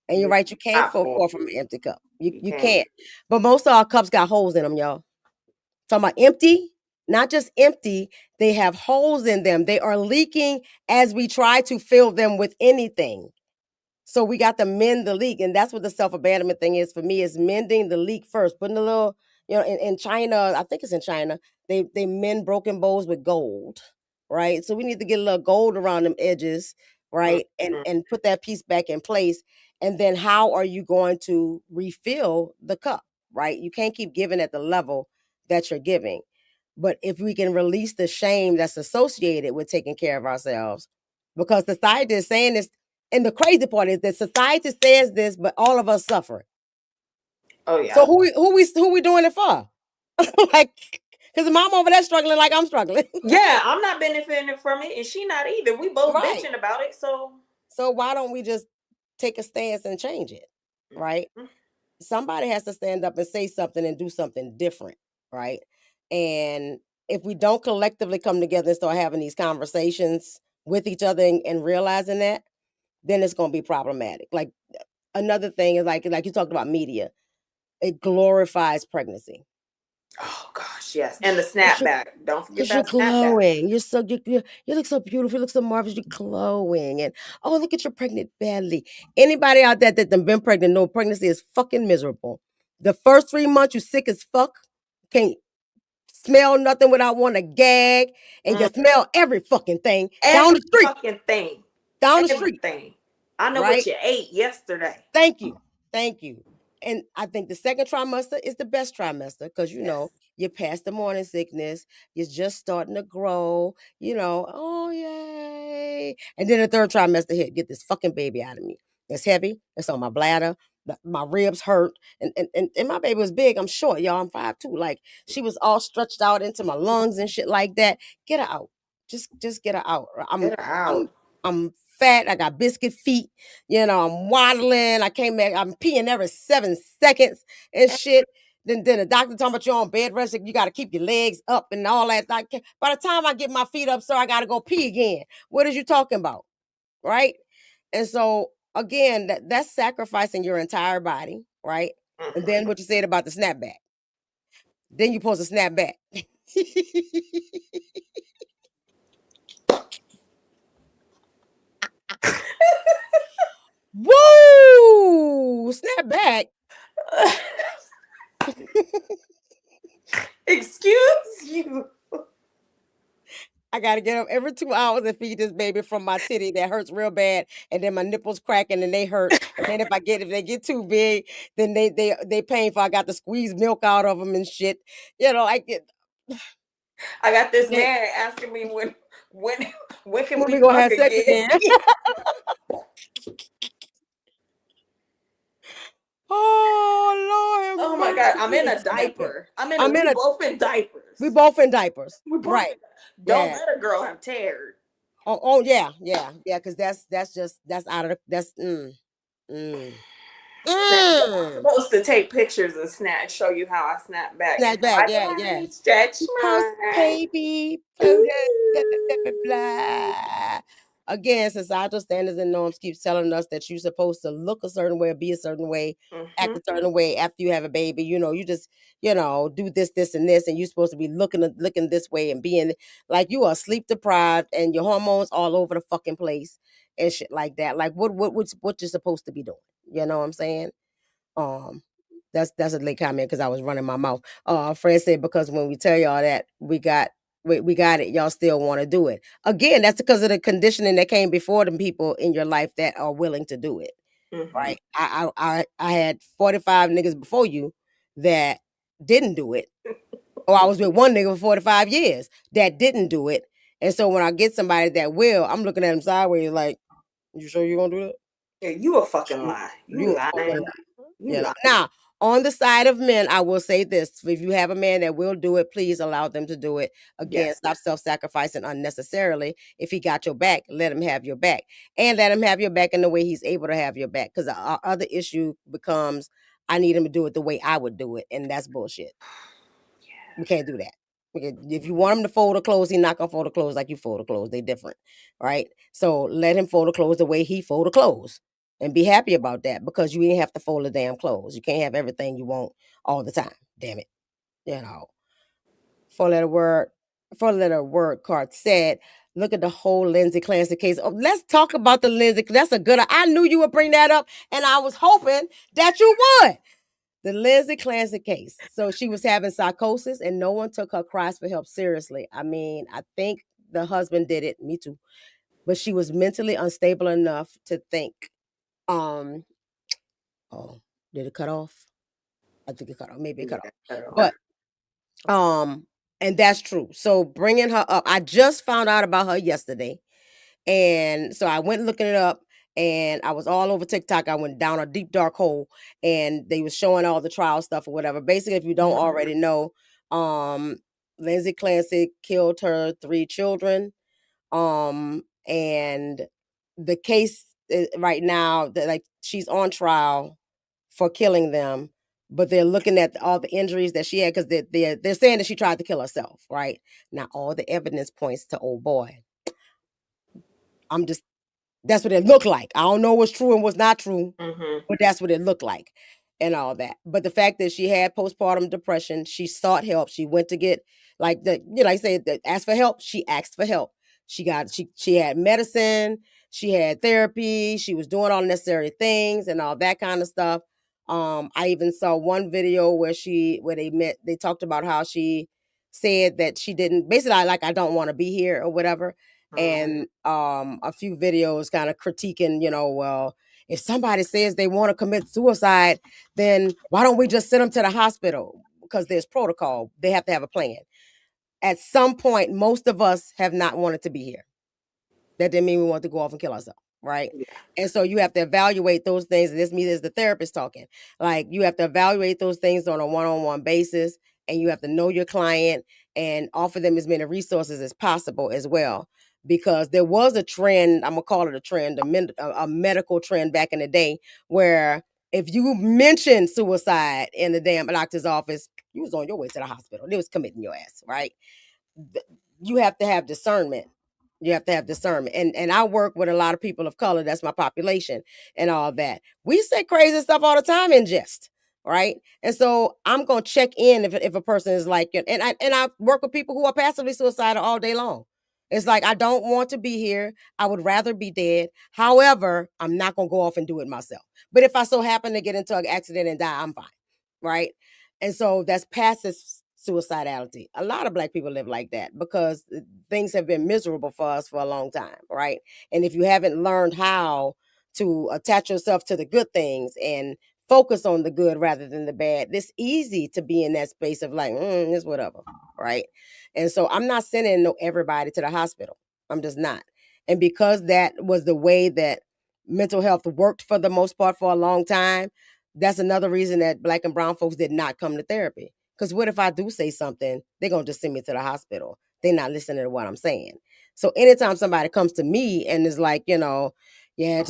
And you're You're right, you can't not full. pour from an empty cup. You You you can't. can't. But most of our cups got holes in them, y'all. Talking about empty, not just empty, they have holes in them. They are leaking as we try to fill them with anything. So we got to mend the leak, and that's what the self-abandonment thing is for me, is mending the leak first. Putting a little, in China, I think it's in China, they mend broken bowls with gold, right? So we need to get a little gold around them edges, right? And Mhm. and put that piece back in place. And then how are you going to refill the cup, right? You can't keep giving at the level that you're giving. But if we can release the shame that's associated with taking care of ourselves, because society is saying this, and the crazy part is that society says this, but all of us suffer. Oh So yeah. who we doing it for? Like, because the mom over there struggling like I'm struggling, Yeah, I'm not benefiting from it, and she not either. We both right? bitching about it, so. So why don't we just take a stance and change it, right? Mhm. Somebody has to stand up and say something and do something different, right? And if we don't collectively come together and start having these conversations, with each other and realizing that, then it's going to be problematic. Like another thing is like you talked about media, it glorifies pregnancy. Oh gosh, yes. And the snapback. Don't forget Because you're that snapback. glowing. You look so beautiful. You look so marvelous. You're glowing. And oh, look at your pregnant belly. Anybody out there that done been pregnant know pregnancy is fucking miserable. The first 3 months you sick as fuck. Can't smell nothing without wanting to gag. And you Mm. smell every fucking thing down Every the street. fucking thing. Down the street. Everything. I know what Right? you ate yesterday. Thank you. Thank you. And I think the second trimester is the best trimester because Yes. you're past the morning sickness, you're just starting to grow, oh yay. And then the third trimester hit, get this fucking baby out of me. It's heavy, it's on my bladder, my ribs hurt. And my baby was big. I'm short, y'all. I'm 5'2". Like she was all stretched out into my lungs and shit like that. Get her out. Just get her out. Get her I'm out. I'm fat. I got biscuit feet. I'm waddling. I came back. I'm peeing every 7 seconds and shit. Then the doctor talking about you on bed rest. You got to keep your legs up and all that. Like, by the time I get my feet up, sir, I got to go pee again. What is you talking about? Right? And so again, that's sacrificing your entire body, right? And then what you said about the snapback. Then you're supposed to snap back. Woo! Snap back. Excuse you. I gotta get up every 2 hours and feed this baby from my titty that hurts real bad, and then my nipples cracking and they hurt. And then if they get too big, then they painful. I got to squeeze milk out of them and shit. Like it. I got this They, man asking me when when can when we we gonna fuck have sex again? again? Oh Oh Lord, my god, I'm in mercy. a diaper. I'm in We a. both in diapers. We both in diapers, We both right? don't Yeah. let a girl have teared. Oh yeah. Because that's out of that's. Mm. I'm Mm. supposed to take pictures and show you how I snap back and Snatch how back, my yeah. body stretch Post my. baby photos, blah, blah, blah, blah. Again, societal standards and norms keeps telling us that you're supposed to look a certain way, be a certain way, act Mm-hmm. a certain way after you have a baby. You just, do this, and this, and you're supposed to be looking this way and being like you are sleep deprived and your hormones all over the fucking place and shit like that. Like what you're supposed to be doing. You know what I'm saying? Um, that's a late comment because I was running my mouth. Fred said because when we tell y'all that we got it, y'all still want to do it. Again, that's because of the conditioning that came before the people in your life that are willing to do it. Mm-hmm. Right? I had 45 niggas before you that didn't do it. Or I was with one nigga for 45 years that didn't do it. And so when I get somebody that will, I'm looking at him sideways like, you sure you gonna do that? Yeah, you a fucking lie. You You a fucking lying. lie. You lying. Now, on the side of men, I will say this. If you have a man that will do it, please allow them to do it. Again, Yes. stop self-sacrificing unnecessarily. If he got your back, let him have your back. And let him have your back in the way he's able to have your back. Because our other issue becomes, I need him to do it the way I would do it. And that's bullshit. We can't do that. If you want him to fold the clothes, he's not gonna fold the clothes like you fold the clothes. They different, right? So let him fold the clothes the way he fold the clothes, and be happy about that because you ain't have to fold the damn clothes. You can't have everything you want all the time. Damn it, you know. Four letter word, card said. Look at the whole Lindsay Clancy case. Oh, let's talk about the Lindsay. That's a good. I knew you would bring that up, and I was hoping that you would. The Lindsay Clancy case. So she was having psychosis and no one took her cries for help seriously. I mean, I think the husband did it, me too. But she was mentally unstable enough to think, um, oh, did it cut off? I think it cut off. Maybe it cut Yeah. off. But and that's true. So bringing her up, I just found out about her yesterday. And so I went looking it up and I was all over TikTok. I went down a deep dark hole and they was showing all the trial stuff or whatever. Basically, if you don't already know, um, Lindsay Clancy killed her 3 children. And the case right now that like she's on trial for killing them, but they're looking at all the injuries that she had because they're saying that she tried to kill herself. Right now, all the evidence points to old boy. I'm just that's what it looked like. I don't know what's true and what's not true, Mhm. but that's what it looked like and all that. But the fact that she had postpartum depression, she sought help. She went to get like the you know, like I said, asked for help. She asked for help. She had medicine, she had therapy, she was doing all necessary things and all that kind of stuff. I even saw one video where they talked about how she said that she didn't basically like I don't want to be here or whatever. Mhm. And a few videos kind of critiquing, well, if somebody says they want to commit suicide, then why don't we just send them to the hospital? Because there's protocol. They have to have a plan. At some point, most of us have not wanted to be here. That didn't mean we want to go off and kill ourselves, right? Yeah. And so you have to evaluate those things. And this me as the therapist talking. Like you have to evaluate those things on a one-on-one basis, and you have to know your client and offer them as many resources as possible as well. Because there was a trend, I'm gonna call it a trend, a medical trend back in the day, where if you mentioned suicide in the damn doctor's office, you was on your way to the hospital. They was committing your ass, right? You have to have discernment. You have to have discernment. And I work with a lot of people of color. That's my population and all that. We say crazy stuff all the time in jest, right? And so I'm gonna check in if a person is like, and I work with people who are passively suicidal all day long. It's like I don't want to be here. I would rather be dead. However, I'm not gonna go off and do it myself. But if I so happen to get into an accident and die, I'm fine, right? And so that's passive suicidality. A lot of black people live like that because things have been miserable for us for a long time, right? And if you haven't learned how to attach yourself to the good things and focus on the good rather than the bad, it's easy to be in that space of like, it's whatever, right? And so I'm not sending no everybody to the hospital. I'm just not. And because that was the way that mental health worked for the most part for a long time, that's another reason that black and brown folks did not come to therapy. Because what if I do say something, they're gonna just send me to the hospital. They're not listening to what I'm saying. So anytime somebody comes to me and is like, yeah,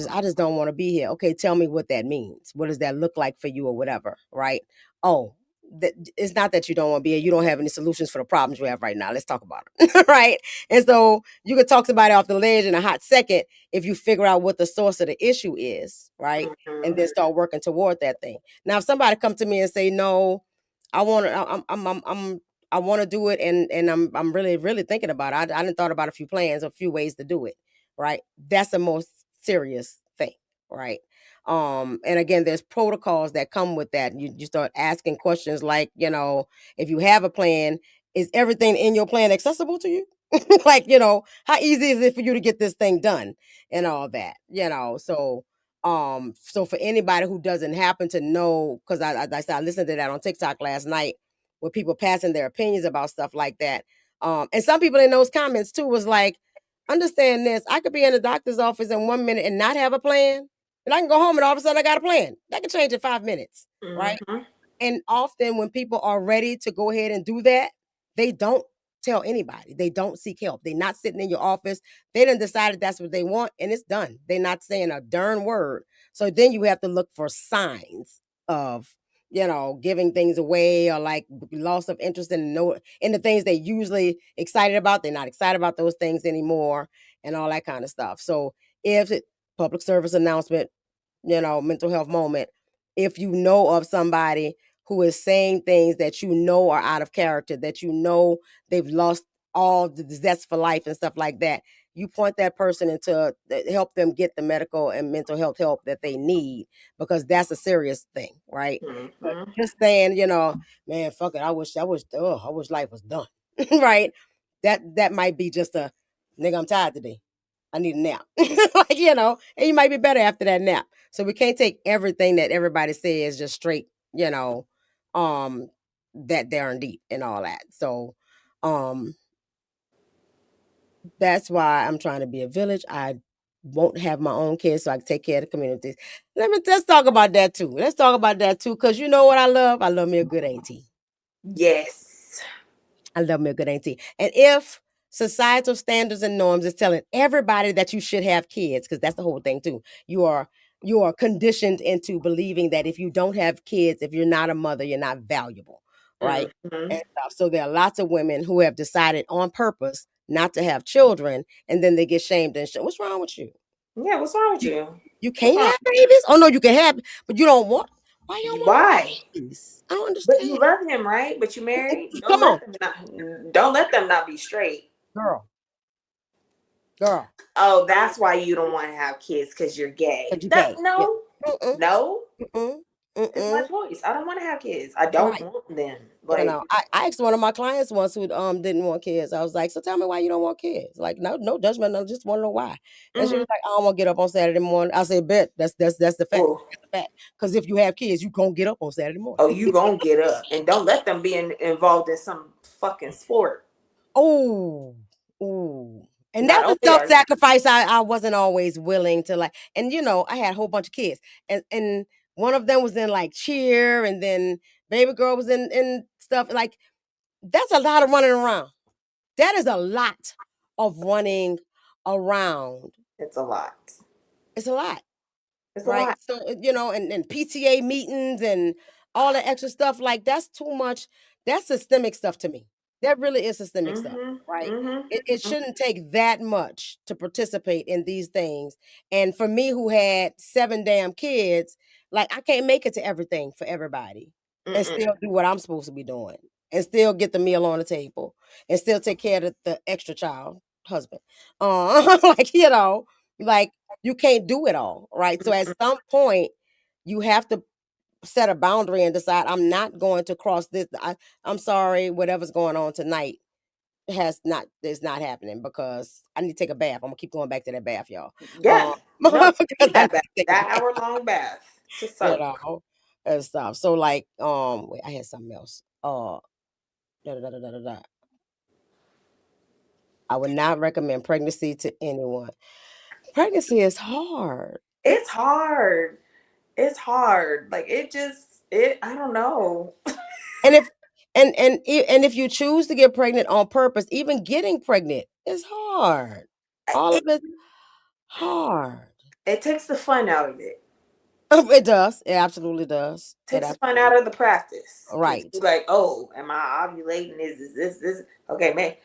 I just don't want to be here. Okay, tell me what that means. What does that look like for you or whatever, right? Oh, it's not that you don't want to be here. You don't have any solutions for the problems you have right now. Let's talk about it, right? And so you could talk somebody off the ledge in a hot second if you figure out what the source of the issue is, right? And Mhm. then start working toward that thing. Now, if somebody come to me and say, "No, I want to, I want to do it," and I'm really, really thinking about it. I didn't thought about a few plans, a few ways to do it, right? That's the most serious thing, right? And again, there's protocols that come with that. You start asking questions like, if you have a plan, is everything in your plan accessible to you? Like, how easy is it for you to get this thing done and all that, so for anybody who doesn't happen to know, because I said I listened to that on TikTok last night with people passing their opinions about stuff like that. And some people in those comments too was like, understand this, I could be in the doctor's office in 1 minute and not have a plan. And I can go home and all of a sudden I got a plan. That can change in 5 minutes, right? Mhm. And often when people are ready to go ahead and do that, they don't tell anybody. They don't seek help. They're not sitting in your office. They done decided that's what they want and it's done. They're not saying a darn word. So then you have to look for signs of, giving things away or like loss of interest in the things they usually excited about. They're not excited about those things anymore and all that kind of stuff. So if it, public service announcement, mental health moment, if you know of somebody who is saying things that are out of character, that they've lost all the zest for life and stuff like that, you point that person into help them get the medical and mental health help that they need because that's a serious thing, right? But Mhm. just saying, man, fuck it, I wish life was done, right? That might be just a nigga. I'm tired today. I need a nap, like and you might be better after that nap. So we can't take everything that everybody says just straight, um, that darn deep and all that. So, um, that's why I'm trying to be a village. I won't have my own kids, so I can take care of the communities. Let's talk about that too. Let's talk about that too, because you know what I love? I love me a good auntie. Yes. I love me a good auntie. And if societal standards and norms is telling everybody that you should have kids, because that's the whole thing too. You are conditioned into believing that if you don't have kids, if you're not a mother, you're not valuable, right? Mhm. And stuff. So there are lots of women who have decided on purpose not to have children, and then they get shamed and shit. What's wrong with you? Yeah, what's wrong with You, you? you What's can't wrong? have babies? Oh no, you can have, but you don't want. Why you don't want Why? babies? I don't But you understand. love him, right? But you married. Come on, Don't let them not be straight. girl, girl, Oh, that's why you don't want to have kids because you're gay. cause you That gay. Yeah. no, Mm-mm, no. mm-mm, It's my mm-mm. choice. I don't want to have kids. I don't Right. want them. You Like, know, I asked one of my clients once who didn't want kids. I was like, so tell me why you don't want kids. Like, no judgment. I just want to know why. And she mm-hmm. was like, I don't want to get up on Saturday morning. I said, bet that's the fact. Oh, That's the fact. Because if you have kids, you gonna get up on Saturday morning. oh, you gonna get up and don't let them be involved in some fucking sport. Oh, ooh. And Not that's a only are you, self-sacrifice I wasn't always willing to like. And I had a whole bunch of kids. And one of them was in like cheer, and then baby girl was in stuff. Like, that's a lot of running around. That is a lot of running around. it's a lot. It's a lot, It's a right? lot. So, and PTA meetings and all the extra stuff, like that's too much. That's systemic stuff to me. That really is systemic stuff, Mm-hmm. right? It Mm-hmm. shouldn't take that much to participate in these things. And for me, who had 7 damn kids, like I can't make it to everything for everybody and Mm-mm. still do what I'm supposed to be doing and still get the meal on the table and still take care of the extra child husband. Like, like you can't do it all, right? So at Mm-mm. some point, you have to set a boundary and decide I'm not going to cross this. I'm sorry, whatever's going on tonight is not happening because I need to take a bath. I'm gonna keep going back to that bath, y'all. Yeah. No, Because need I that need bath. to take a That bath, hour-long bath to you soak. know, and stuff. So like, wait, I had something else. Da, da, da, da, da, da, da. I would not recommend pregnancy to anyone. Pregnancy is hard. It's hard. It's hard. Like it. I don't know. And if and if you choose to get pregnant on purpose, even getting pregnant is hard. All It, of it hard. it takes the fun out of it. It does. It absolutely does. It Takes the fun absolutely out of the practice because right. you're like, oh, am I ovulating? Is this? Okay, man.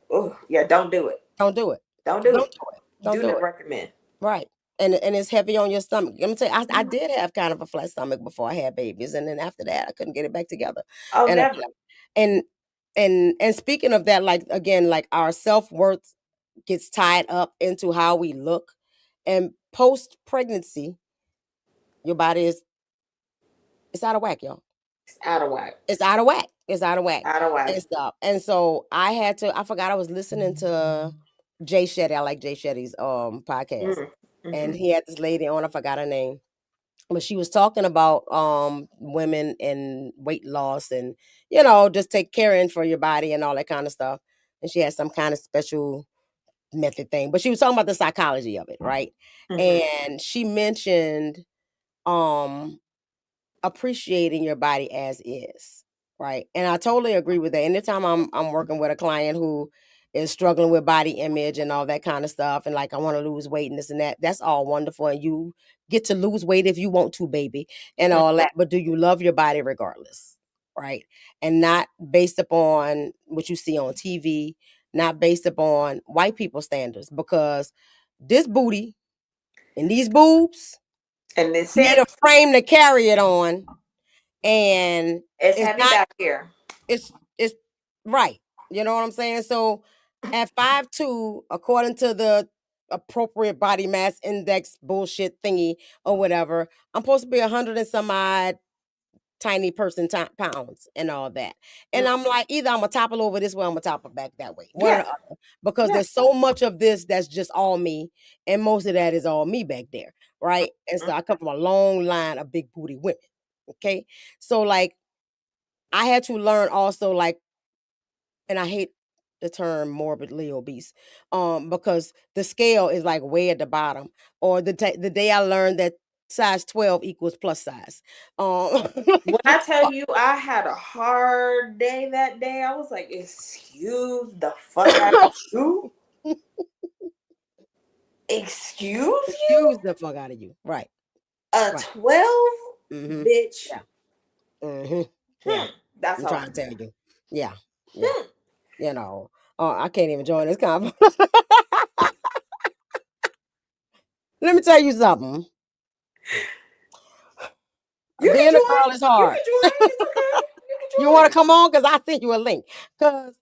Oh, yeah. Don't do it. Don't do it. Don't do Don't it. do it. Don't Do do not it. recommend. Right. And it's heavy on your stomach. Let me tell you, I Mhm. did have kind of a flat stomach before I had babies, and then after that, I couldn't get it back together. Oh, And never. and and speaking of that, like again, like our self worth gets tied up into how we look, and post pregnancy, your body is it's out of whack, y'all. It's out of whack. It's out of whack. It's out of whack Out of whack. and stuff. And so I had to. I forgot I was listening to Jay Shetty. I like Jay Shetty's podcast, and Mm-hmm. he had this lady on. I forgot her name, but she was talking about women and weight loss and just take caring for your body and all that kind of stuff. And she had some kind of special method thing, but she was talking about the psychology of it, right? Mm-hmm. And she mentioned um appreciating your body as is, right? And I totally agree with that. Anytime I'm working with a client who is struggling with body image and all that kind of stuff, and like I want to lose weight and this and that, that's all wonderful, and you get to lose weight if you want to, baby, and all that. But do you love your body regardless, right? And not based upon what you see on TV, not based upon white people standards, because this booty and these boobs And they said need a frame to carry it on, and it's it's heavy not back here. it's right. You know what I'm saying? So at 5'2", according to the appropriate body mass index bullshit thingy or whatever, I'm supposed to be 100 and some odd tiny person pounds and all that. And Mm. I'm like, either I'm gonna topple over this way, I'm gonna topple back that way. One or Yeah. the other. Because Yeah. there's so much of this that's just all me, and most of that is all me back there. Right. And so I come from a long line of big booty women. Okay. So like I had to learn also, like, and I hate the term morbidly obese, because the scale is like way at the bottom. Or the day I learned that size 12 equals plus size. When I tell you I had a hard day that day, I was like, excuse the fuck out of you. Excuse you? Excuse the fuck out of you. Right. A Right. 12? Mm-hmm. Bitch. Yeah. Mm-hmm. Yeah. Hmm. That's I'm all trying I to tell said. you. Yeah. Yeah. Hmm. You know. Oh, I can't even join this convo. Let me tell you something. You can Being a join. girl is You hard. can join. It's okay. You You want can to come on? Because I sent you a link. Because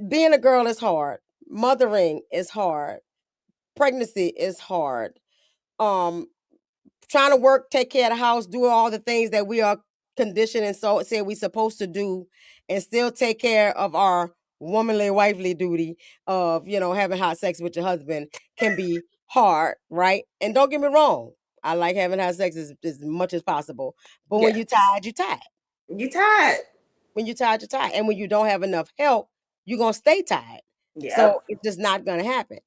being a girl is hard. Mothering is hard. Pregnancy is hard. Um, Trying to work, take care of the house, do all the things that we are conditioned and so say we supposed to do, and still take care of our womanly wifely duty of having hot sex with your husband can be hard, right? And don't get me wrong, I like having hot sex as much as possible, but when Yeah. you tired, you tired. You tired. When you tired, you tired, and when you don't have enough help, you're gonna stay tired. So Yep. it's just not gonna happen.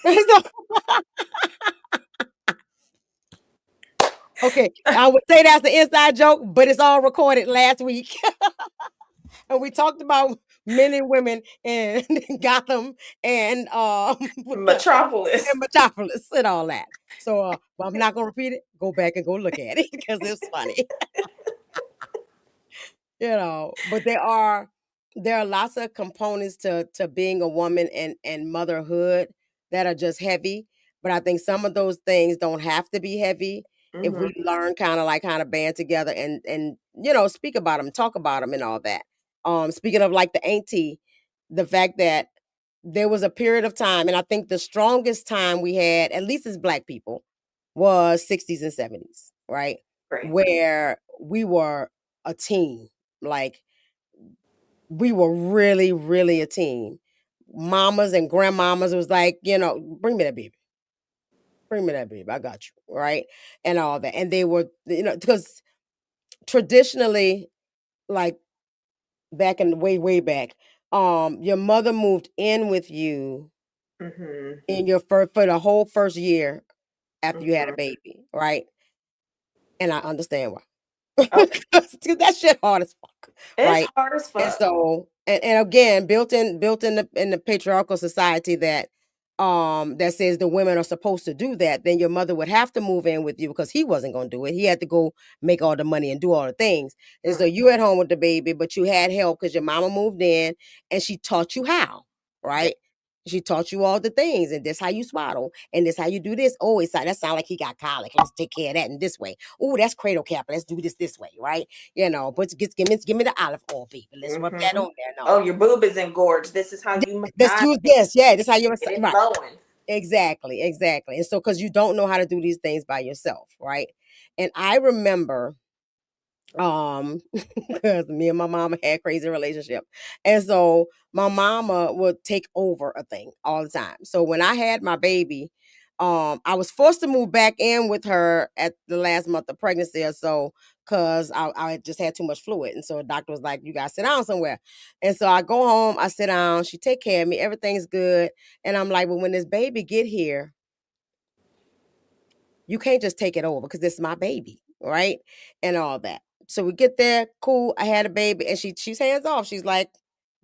So, okay, I would say that's the inside joke, but it's all recorded last week. And we talked about men and women in Gotham and and Metropolis. Metropolis and all that. So but I'm not gonna repeat it. Go back and go look at it because it's funny. But there are lots of components to being a woman and motherhood that are just heavy. But I think some of those things don't have to be heavy if Hmm. we learn kind of band together and speak about them, talk about them, and all that. Speaking of like the auntie, the fact that there was a period of time, and I think the strongest time we had, at least as Black people, was 60s and 70s, right? Great. Where we were a team, like we were really, really a team. Mamas and grandmamas was like, bring me that baby. Bring me that baby. I got you. Right. And all that. And they were, because traditionally, like back in way, way back, your mother moved in with you Hmm. in your for the whole first year after you had a Hmm. baby. Right. And I understand why. Okay. 'Cause that shit hard as fuck. It's Right. hard as And fuck. so, and again, built in the patriarchal society that says the women are supposed to do that, then your mother would have to move in with you because he wasn't going to do it. He had to go make all the money and do all the things. And so Mm. you at home with the baby, but you had help because your mama moved in and she taught you how, Yeah. right? She taught you all the things, and this how you swaddle, and this how you do this. Oh, that sound like he got colic. Let's take care of that in this way. Oh, that's cradle cap. Let's do this way, right? But give me the olive oil, baby. Let's rub that Hmm. on there and all Oh, that. your boob is engorged. This is how Th- you Let's massage use it. this. Yeah, this how you Get it right. flowing. Exactly, exactly. And so, because you don't know how to do these things by yourself, right? And I remember because me and my mama had a crazy relationship, and so my mama would take over a thing all the time. So when I had my baby, I was forced to move back in with her at the last month of pregnancy or so, because I just had too much fluid, and so the doctor was like, you gotta sit down somewhere. And so I go home, I sit down, she take care of me, everything's good. And I'm like, well, when this baby get here, you can't just take it over because it's my baby, right? And all that. So we get there, cool. I had a baby, and she's hands off. She's like,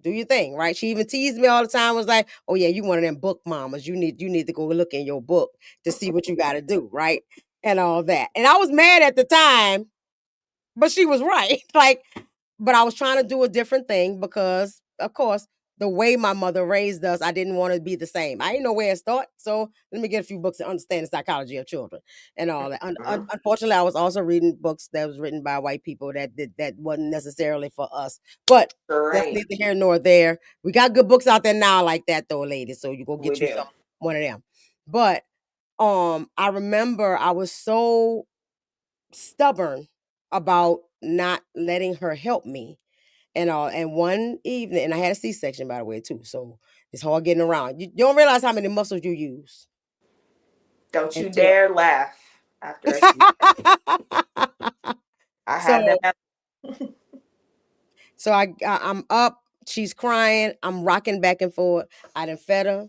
"Do your thing," right? She even teased me all the time. Was like, "Oh yeah, you one of them book mamas. You need to go look in your book to see what you got to do, right?" And all that. And I was mad at the time, but she was right. But I was trying to do a different thing because, of course, the way my mother raised us, I didn't want to be the same. I didn't know where to start. So let me get a few books to understand the psychology of children and all that. Mhm. Unfortunately, I was also reading books that was written by white people that wasn't necessarily for us. But that's Great. neither here nor there. We got good books out there now like that though, ladies. So you go We get you do. some one of them. But I remember I was so stubborn about not letting her help me and all. And one evening, and I had a C-section by the way too, so it's hard getting around. You don't realize how many muscles you use Don't you until. dare laugh after a seat. I had them. so I'm up. She's crying. I'm rocking back and forth. I done fed her.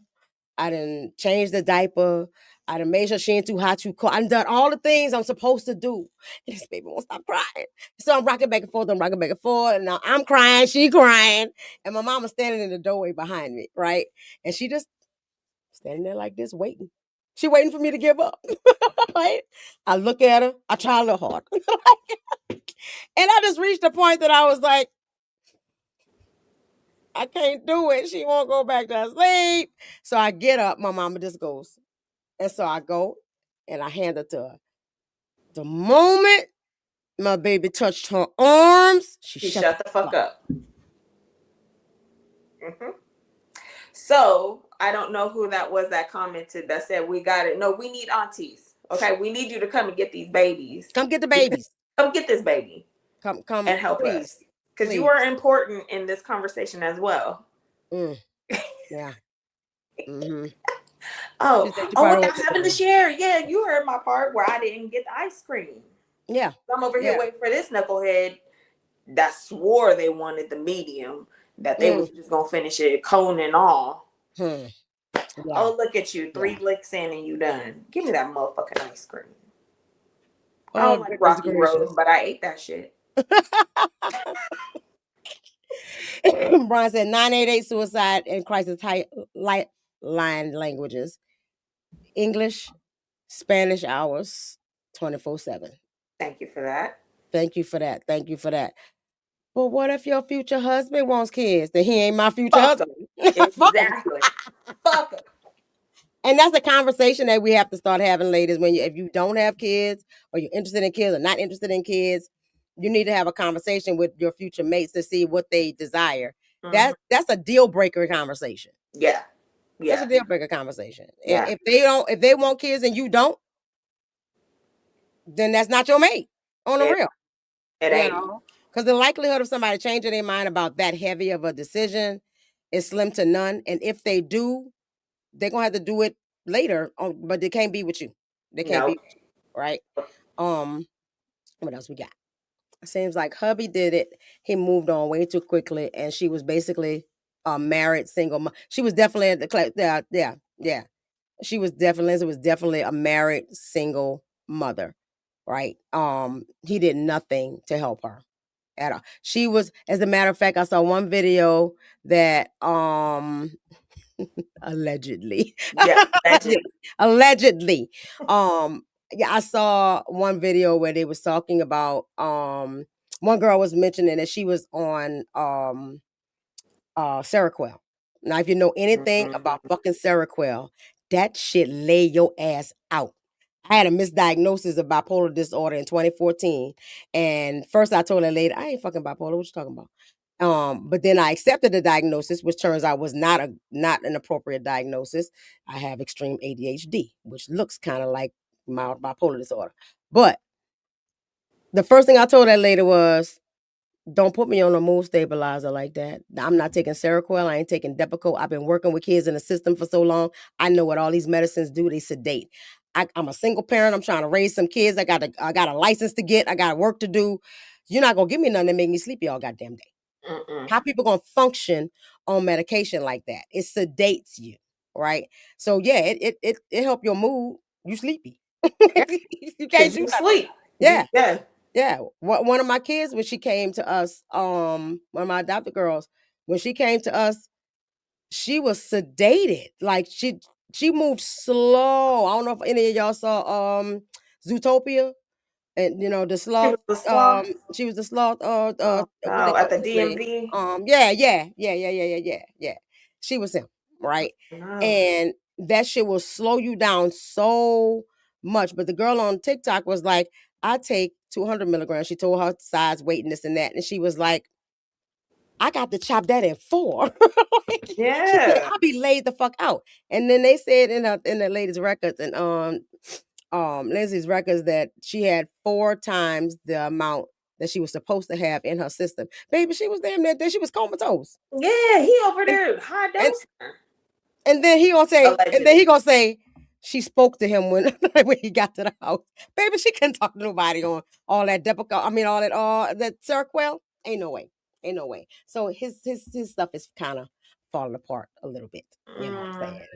I done changed the diaper. I done made sure she ain't too hot, too cold. I done done all the things I'm supposed to do. And this baby won't stop crying. So I'm rocking back and forth. I'm rocking back and forth. And now I'm crying. She crying. And my mama's standing in the doorway behind me, right? And she just standing there like this, waiting. She waiting for me to give up. Right? I look at her. I try a little hard. And I just reached the point that I was like, I can't do it. She won't go back to sleep. So I get up. My mama just goes. And so I go and I hand it to her. The moment my baby touched her arms, she She shut the shut the fuck fuck up. up. Mm-hmm. So I don't know who that was that commented that said we got it. No, we need aunties. Okay, we need you to come and get these babies. Come get the babies. Come get this baby Come, and help please. us because you Please. are important in this conversation as well. Yeah. Mm-hmm. Oh, She without having to share. Yeah, you heard my part where I didn't get the ice cream. Yeah. I'm over here waiting for this knucklehead that swore they wanted the medium, that they was just gonna finish it cone and all. Yeah. Oh, look at you, 3 licks in and you done. Give me that motherfucking ice cream. I don't like Rocky Road, but I ate that shit. Brian said 988 suicide and crisis line languages. English, Spanish hours, 24/7. Thank you for that. Thank you for that. Thank you for that. But what if your future husband wants kids? Then he ain't my future husband. Exactly. Fuck him. And that's a conversation that we have to start having, ladies. If you don't have kids, or you're interested in kids, or not interested in kids, you need to have a conversation with your future mates to see what they desire. Mm-hmm. That's a deal breaker conversation. Yeah. That's a deal breaker conversation. Yeah. If they want kids and you don't, then that's not your mate on the real. It ain't. Because the likelihood of somebody changing their mind about that heavy of a decision is slim to none. And if they do, they're gonna have to do it later. But they can't be with you. They can't be with you, right? What else we got? It seems like hubby did it. He moved on way too quickly, and she was basically a married single. She was definitely at the yeah. She was definitely a married single mother, right? He did nothing to help her at all. She was, as a matter of fact, I saw one video that allegedly. Yeah, allegedly. Yeah, I saw one video where they was talking about one girl was mentioning that she was on Seroquel. Now, if you know anything about fucking Seroquel, that shit lay your ass out. I had a misdiagnosis of bipolar disorder in 2014. And first I told that lady, I ain't fucking bipolar. What you talking about? But then I accepted the diagnosis, which turns out was not an appropriate diagnosis. I have extreme ADHD, which looks kind of like mild bipolar disorder. But the first thing I told that lady was, don't put me on a mood stabilizer like that. I'm not taking Seroquel. I ain't taking Depakote. I've been working with kids in the system for so long. I know what all these medicines do. They sedate. I'm a single parent. I'm trying to raise some kids. I got a license to get. I got work to do. You're not gonna give me nothing that make me sleepy all goddamn day. How people gonna function on medication like that? It sedates you, right? So yeah, it help your mood. You sleepy. You can't do sleep. Yeah. Yeah, one of my kids, when she came to us, one of my adopted girls, when she came to us, she was sedated. Like she moved slow. I don't know if any of y'all saw Zootopia, and the sloth. She was the sloth. What they at the call DMV. Yeah. She was him, right? And that shit will slow you down so much. But the girl on TikTok was like, I take 200 milligrams. She told her size, weight, and this and that. And she was like, I got to chop that in 4. Yeah. She said, I'll be laid the fuck out. And then they said in the lady's records and Lindsay's records that she had 4 times the amount that she was supposed to have in her system. Baby, she was damn near, she was comatose. Yeah, he over there high dose. And then he gonna say, she spoke to him when he got to the house. Baby, she couldn't talk to nobody on all that Depakote. I mean, all that Seroquel. Ain't no way. So his stuff is kind of falling apart a little bit. You know what I'm saying?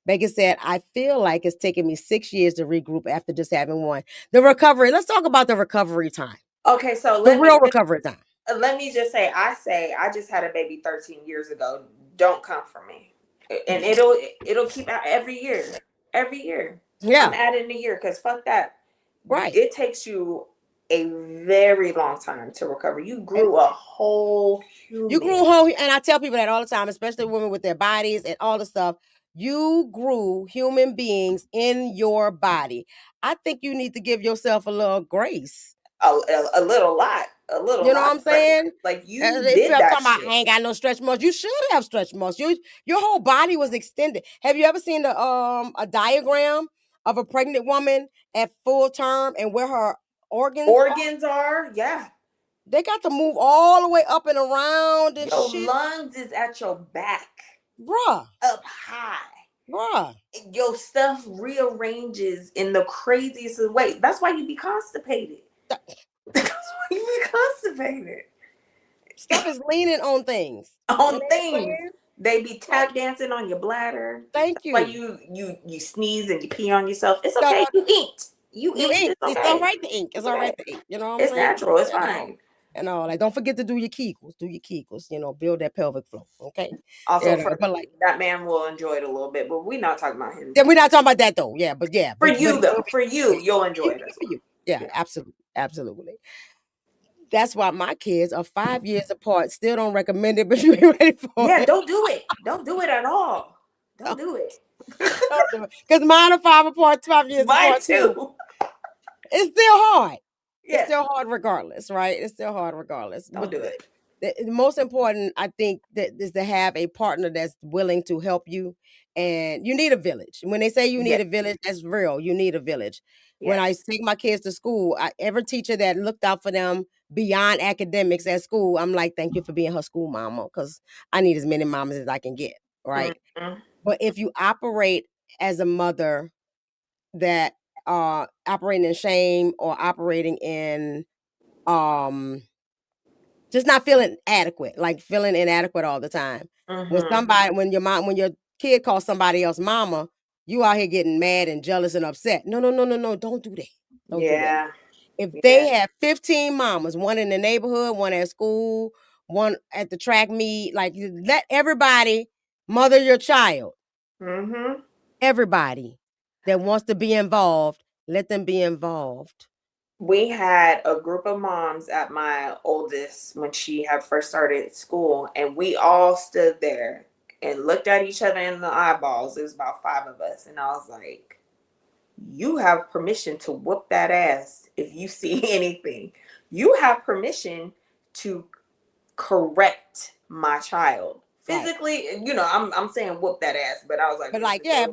Becky said, I feel like it's taken me 6 years to regroup after just having one. The recovery. Let's talk about the recovery time. Okay, so the real recovery time. Let me just say, I just had a baby 13 years ago. Don't come for me. And it'll keep out every year. Yeah. I'm adding a year because fuck that. Right. It takes you a very long time to recover. You grew a whole human. You grew whole, and I tell people that all the time, especially women with their bodies and all the stuff. You grew human beings in your body. I think you need to give yourself a little grace. A little lot. A little You know lot. what I'm saying? Like you They did feel that talking about shit. I ain't got no stretch marks. You should have stretch marks. Your whole body was extended. Have you ever seen the a diagram of a pregnant woman at full term and where her organs are? Yeah. They got to move all the way up and around and Your shit. lungs is at your back. Bruh. Up high. Bruh. Your stuff rearranges in the craziest of ways. That's why you be constipated. That's why you be constipated. Stuff is leaning on things. On things. They be tap dancing on your bladder. Thank you. That's why you sneeze and you pee on yourself. It's okay. You inked. You inked. It's all right to ink. It's all right to ink. You know what I'm saying? It's natural. It's fine. And all like, don't forget to do your Kegels. Do your Kegels. You know, build that pelvic floor. Okay. Also, but like that man will enjoy it a little bit, but we're not talking about him. Yeah, we're not talking about that though. Yeah, but yeah. For you though, for you, you'll enjoy it. For you. Yeah, absolutely. That's why my kids are 5 years apart. Still don't recommend it, but you're ready for it. Yeah, don't do it. Don't do it at all. Don't do it. Because mine are 5 apart, 5 years apart. Mine too. It's still hard. Yeah. It's still hard regardless, right? It's still hard regardless. Don't do it. The most important, I think, that is to have a partner that's willing to help you. And you need a village. When they say you need a village, that's real. You need a village. Yes. When I take my kids to school, every teacher that looked out for them beyond academics at school, I'm like, thank you for being her school mama, because I need as many mamas as I can get, right? Mm-hmm. But if you operate as a mother that operating in shame or operating in just not feeling adequate, like feeling inadequate all the time. Mm-hmm. When your kid calls somebody else mama, you out here getting mad and jealous and upset. No, don't do that. Don't do that. If they have 15 mamas, one in the neighborhood, one at school, one at the track meet, like let everybody mother your child. Mm-hmm. Everybody that wants to be involved, let them be involved. We had a group of moms at my oldest when she had first started school, and we all stood there and looked at each other in the eyeballs. It was about 5 of us, and I was like, you have permission to whoop that ass if you see anything. You have permission to correct my child. Physically, right. You know, I'm saying whoop that ass, but I was like, yeah,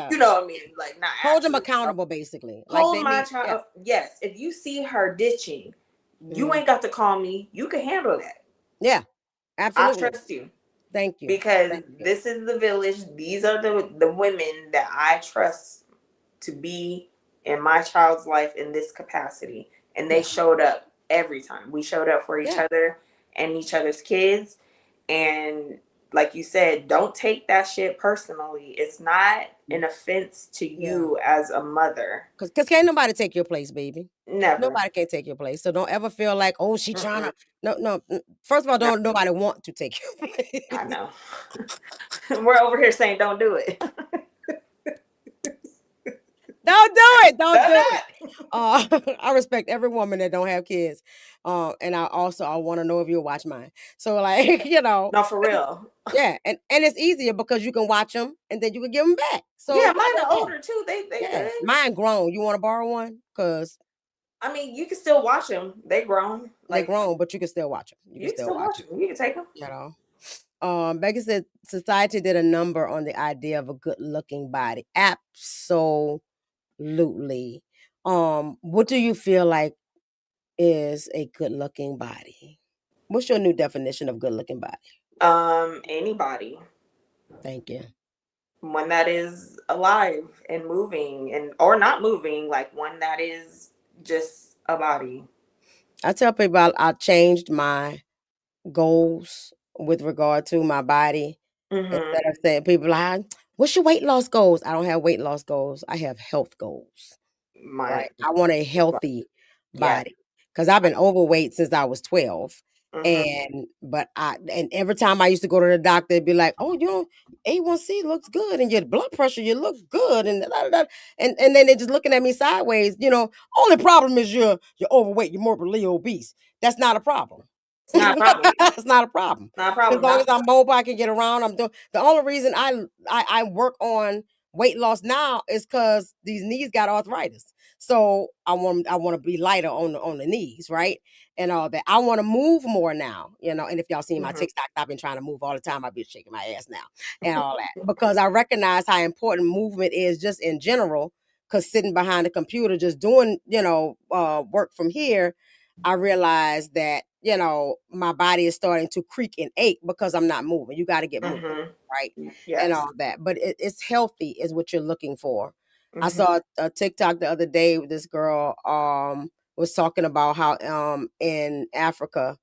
you know what I mean, like not hold them accountable, basically. Hold like my child. Yeah. Yes, if you see her ditching, you ain't got to call me. You can handle that. Yeah, absolutely. I trust you. Thank you. Because this is the village. These are the women that I trust to be in my child's life in this capacity, and they showed up every time. We showed up for each other and each other's kids, and like you said, don't take that shit personally. It's not an offense to you as a mother. Because can't nobody take your place, baby. Never. Nobody can take your place. So don't ever feel like, oh, she trying to. No. First of all, don't nobody want to take your place. I know. We're over here saying don't do it. Don't do it. Don't do it. I respect every woman that don't have kids. And I want to know if you'll watch mine. So like, you know. No, for real. Yeah. And it's easier because you can watch them and then you can give them back. So yeah, mine are older too. They good. Mine grown. You want to borrow one? Because I mean, you can still watch them. They grown. They grown, but you can still watch them. You can still watch them. You can take them. You know. Becky said society did a number on the idea of a good-looking body. Absolutely. What do you feel like is a good-looking body? What's your new definition of good-looking body? Anybody. Thank you. One that is alive and moving or not moving, like one that is just a body. I tell people I changed my goals with regard to my body. Mm-hmm. Instead of saying people like, what's your weight loss goals? I don't have weight loss goals. I have health goals. Right? I want a healthy body because I've been overweight since I was 12. Mhm. And every time I used to go to the doctor, it'd be like, "Oh, A1C looks good, and your blood pressure, you look good," and da, da, da. And then they're just looking at me sideways. Only problem is you're overweight, you're morbidly obese. That's not a problem. It's not a problem. It's not a problem. Not a As problem. long Not as I'm mobile, I can get around. I'm doing the only reason I work on weight loss now is because these knees got arthritis. So I want to be lighter on the knees, right? And all that. I want to move more now, And if y'all seen my mhm. TikTok, I've been trying to move all the time. I've been shaking my ass now and all that because I recognize how important movement is just in general. Because sitting behind the computer, just doing, work from here, I realized that, my body is starting to creak and ache because I'm not moving. You got to get moving, Mhm. right? And Yes. all that. But it's healthy, is what you're looking for. I Mhm. saw a TikTok the other day with this girl was talking about how in Africa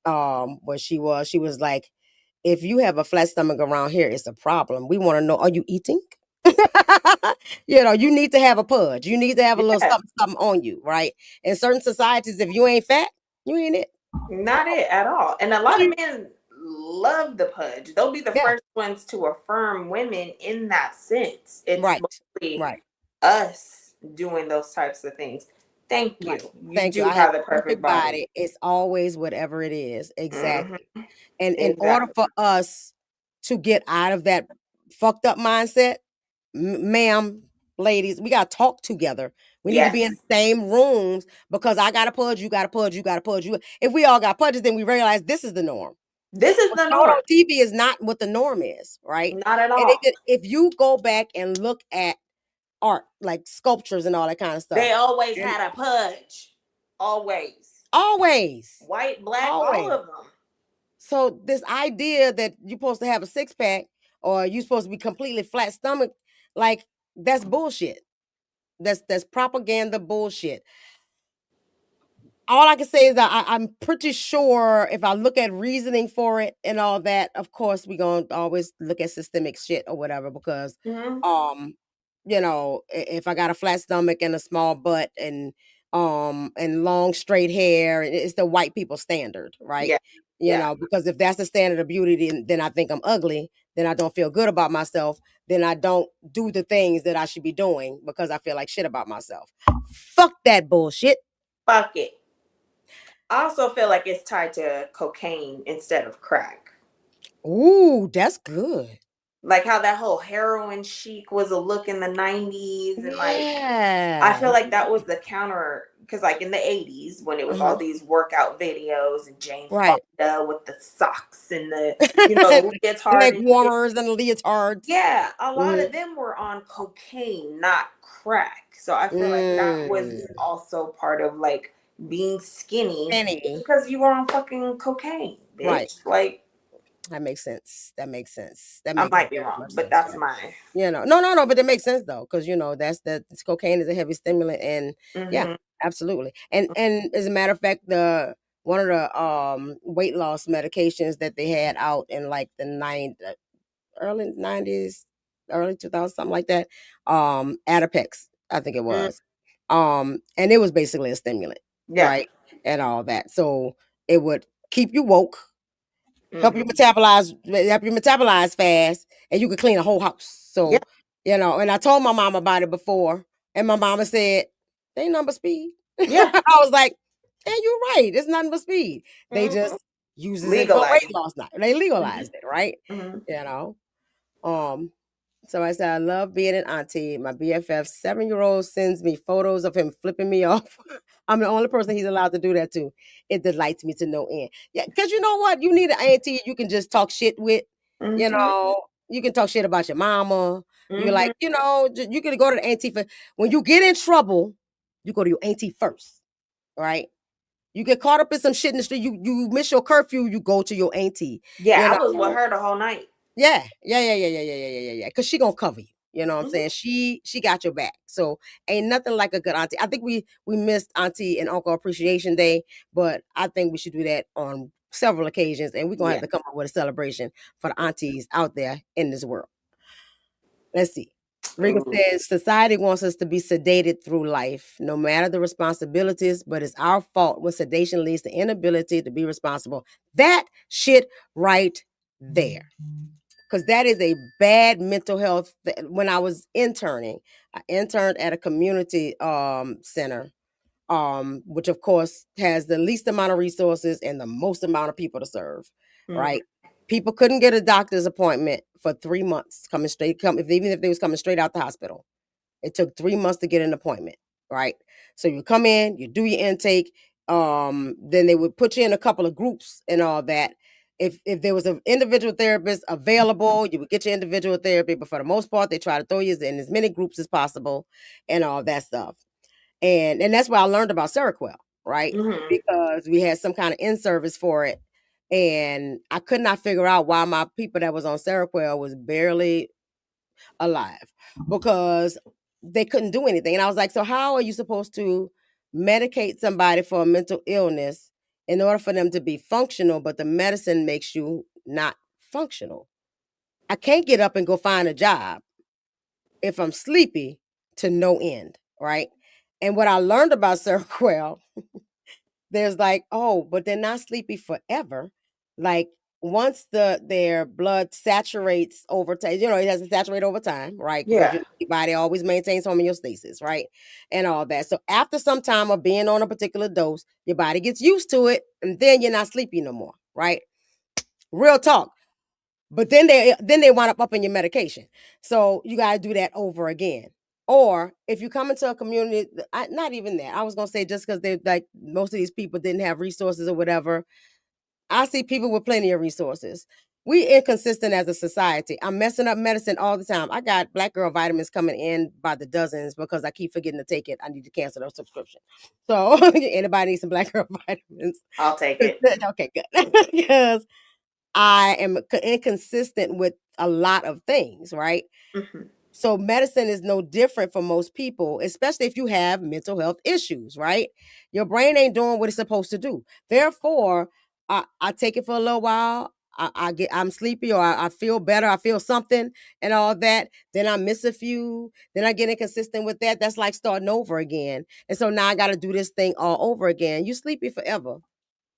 where she was like, if you have a flat stomach around here, it's a problem. We want to know, are you eating? You need to have a pudge. You need to have a little Yeah. something on you, right? In certain societies, if you ain't fat, you ain't it. Not it at all. And a lot of men love the pudge. They'll be the Yeah, first ones to affirm women in that sense. It's right, mostly right, us doing those types of things. Thank right. you. You Thank you. do I have have the a perfect perfect body. body. It's always whatever it is. Hmm. Exactly. And in order Exactly. for us to get out of that fucked up mindset, ma'am, ladies, we got to talk together. We need to be in Yes. the same rooms because I got a pudge, you got a pudge, you got a pudge. If we all got pudges, then we realize this is the norm. This is What's the shown norm. on TV is not what the norm is, right? Not at And all. if you go back and look at art, like sculptures and all that kind of stuff, They always and had a pudge. Always. always, White, black, all always. of them. So this idea that you're supposed to have a six pack or you're supposed to be completely flat stomach, like that's bullshit. That's propaganda bullshit. All I can say is that I'm pretty sure if I look at reasoning for it and all that, of course, we're gonna always look at systemic shit or whatever because, Hmm. um, if I got a flat stomach and a small butt and long straight hair, it's the white people standard, right? Yeah. Yeah. Because if that's the standard of beauty, then I think I'm ugly. Then I don't feel good about myself. Then I don't do the things that I should be doing because I feel like shit about myself. Fuck that bullshit. Fuck it. I also feel like it's tied to cocaine instead of crack. Ooh, that's good. Like how that whole heroin chic was a look in the 90s. And like, I Yeah. feel like that was the counter. Because, like, in the 80s, when it was all Mhm. these workout videos and Jane Right. Fonda with the socks and the, The leotard leg and shit. warmers and the leotards. Yeah, a lot Mhm. of them were on cocaine, not crack. So I feel like that was Mm. also part of like being skinny. It's Penny. because you were on fucking cocaine, Right. bitch. Like, That makes sense. That makes sense. That I makes might be very wrong, much but sense. that's my. No, no, no, but it makes sense though, because that's cocaine is a heavy stimulant, and yeah, Hmm. absolutely. And as a matter of fact, the one of the weight loss medications that they had out in like the early 90s, early 2000s, something like that. Adipex, I think it Mm, was. And it was basically a stimulant, yeah. right? And all that. So it would keep you woke, Hmm. help you metabolize fast, and you could clean a whole house. Yeah. So, and I told my mom about it before, and my mama said, they ain't nothing but speed. Yeah. I was like, yeah, you're right. It's nothing but speed. They Hmm. just uses it for weight Legalized. loss now. They Hmm. legalized it, right? Hmm. You know. Um, so I said, I love being an auntie. My BFF 7-year-old sends me photos of him flipping me off. I'm the only person he's allowed to do that to. It delights me to no end. Yeah, because you know what? You need an auntie you can just talk shit with. You Hmm. know, you can talk shit about your mama. You're Hmm. like, you can go to the auntie for when you get in trouble, you go to your auntie first, right? You get caught up in some shit in the street, you miss your curfew, you go to your auntie. Yeah, You I was with know, her the whole night. yeah, yeah, yeah, yeah, yeah, yeah, yeah, yeah, yeah, yeah. Cause she gonna cover you. You know what I'm Hmm. saying? She got your back. So ain't nothing like a good auntie. I think we missed Auntie and Uncle Appreciation Day, but I think we should do that on several occasions, and we're gonna have Yeah. to come up with a celebration for the aunties out there in this world. Let's see. Rika Ooh. says society wants us to be sedated through life, no matter the responsibilities, but it's our fault when sedation leads to inability to be responsible. That shit right there. Because that is a bad mental health. When I was interning, I interned at a community center, which of course has the least amount of resources and the most amount of people to serve, Mm-hmm. right? People couldn't get a doctor's appointment for 3 months even if they was coming straight out the hospital. It took 3 months to get an appointment, right? So you come in, you do your intake, then they would put you in a couple of groups and all that. If there was an individual therapist available, you would get your individual therapy, but for the most part, they try to throw you in as many groups as possible and all that stuff. And that's where I learned about Seroquel, right? Mm-hmm. Because we had some kind of in service for it, and I could not figure out why my people that was on Seroquel was barely alive because they couldn't do anything. And I was like, so how are you supposed to medicate somebody for a mental illness in order for them to be functional, but the medicine makes you not functional? I can't get up and go find a job if I'm sleepy to no end, right? And what I learned about Seroquel, there's like, oh, but they're not sleepy forever. Like once their blood saturates over time, it has to saturate over time, right? Because Yeah. your body always maintains homeostasis, right? And all that. So after some time of being on a particular dose, your body gets used to it, and then you're not sleepy no more, right? Real talk. But then they wind up upping your medication. So you got to do that over again. Or if you come into a community, not even that. I was gonna say just because they like most of these people didn't have resources or whatever. I see people with plenty of resources. We inconsistent as a society. I'm messing up medicine all the time. I got black girl vitamins coming in by the dozens because I keep forgetting to take it. I need to cancel those subscription. So anybody needs some black girl vitamins? I'll take it. Okay, good. Because I am inconsistent with a lot of things, right? Mm-hmm. So medicine is no different for most people, especially if you have mental health issues, right? Your brain ain't doing what it's supposed to do. Therefore, I take it for a little while. I'm sleepy or I feel better. I feel something and all that. Then I miss a few. Then I get inconsistent with that. That's like starting over again. And so now I got to do this thing all over again. You sleepy forever.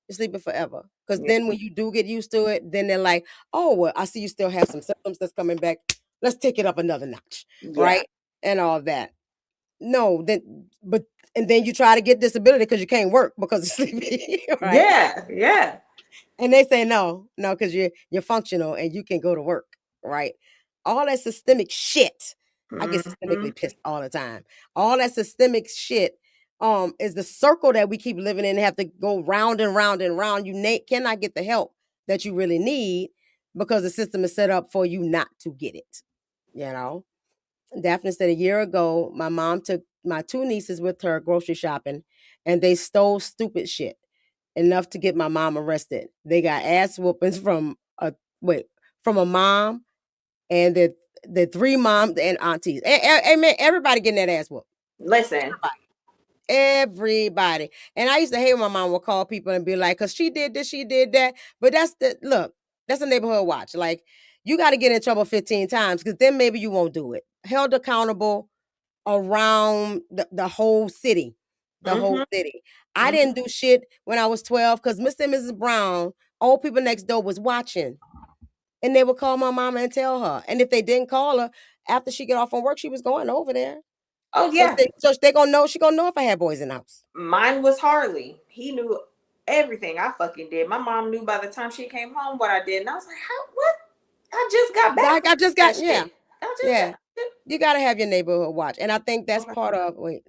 You're sleeping forever. Because Yeah. then when you do get used to it, then they're like, oh, well, I see you still have some symptoms that's coming back. Let's take it up another notch, Yeah. right? And all that. No, and then you try to get disability because you can't work because you're sleepy, right? Yeah. Yeah. And they say no, because you're functional and you can go to work, right? All that systemic shit. I get Mm-hmm. systemically pissed all the time. All that systemic shit is the circle that we keep living in and have to go round and round and round. You cannot get the help that you really need because the system is set up for you not to get it. You know? Daphne said a year ago, my mom took my two nieces with her grocery shopping and they stole stupid shit enough to get my mom arrested. They got ass whoopings from a mom and the three moms and aunties. Man, everybody getting that ass whooped. Listen. Everybody. And I used to hate when my mom would call people and be like, because she did this, she did that. But that's a neighborhood watch. Like, you got to get in trouble 15 times because then maybe you won't do it. Held accountable around the whole city. The whole Mm-hmm. city. I Mm-hmm. didn't do shit when I was 12 because Mr. and Mrs. Brown, old people next door, was watching. And they would call my mama and tell her. And if they didn't call her, after she get off from work, she was going over there. Oh So yeah. they gonna know, she gonna know if I had boys in the house. Mine was Harley. He knew everything I fucking did. My mom knew by the time she came home what I did, and I was like, "How? What? I just got back Like from I just that got, yeah, shit. I just yeah. got." You gotta have your neighborhood watch. And I think that's Okay. part of wait,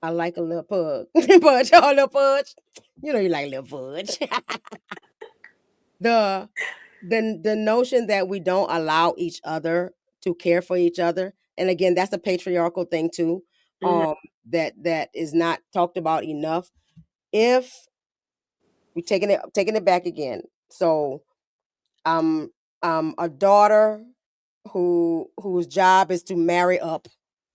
I like a little pug. Pudge, oh little pudge. You know you like little pudge. the the notion that we don't allow each other to care for each other, and again that's a patriarchal thing too, Mm-hmm. that is not talked about enough. If we taking it back again, so um a daughter whose job is to marry up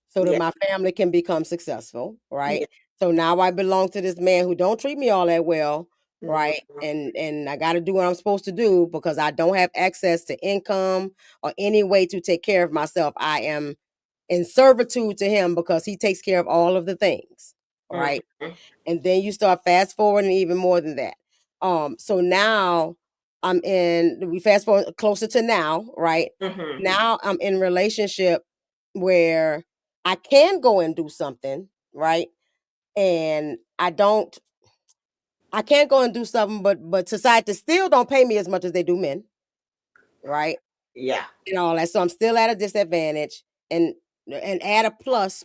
so that Yeah. my family can become successful, Yeah. right? So now I belong to this man who don't treat me all that well, right? Mm-hmm. And I got to do what I'm supposed to do because I don't have access to income or any way to take care of myself. I am in servitude to him because he takes care of all of the things, right? Mhm. And then you start fast forwarding even more than that. So now we fast forward closer to now, right? Mhm. Now I'm in relationship where I can go and do something, right? And I can't go and do something, but society still don't pay me as much as they do men, right? Yeah. And all that. So I'm still at a disadvantage, and add a plus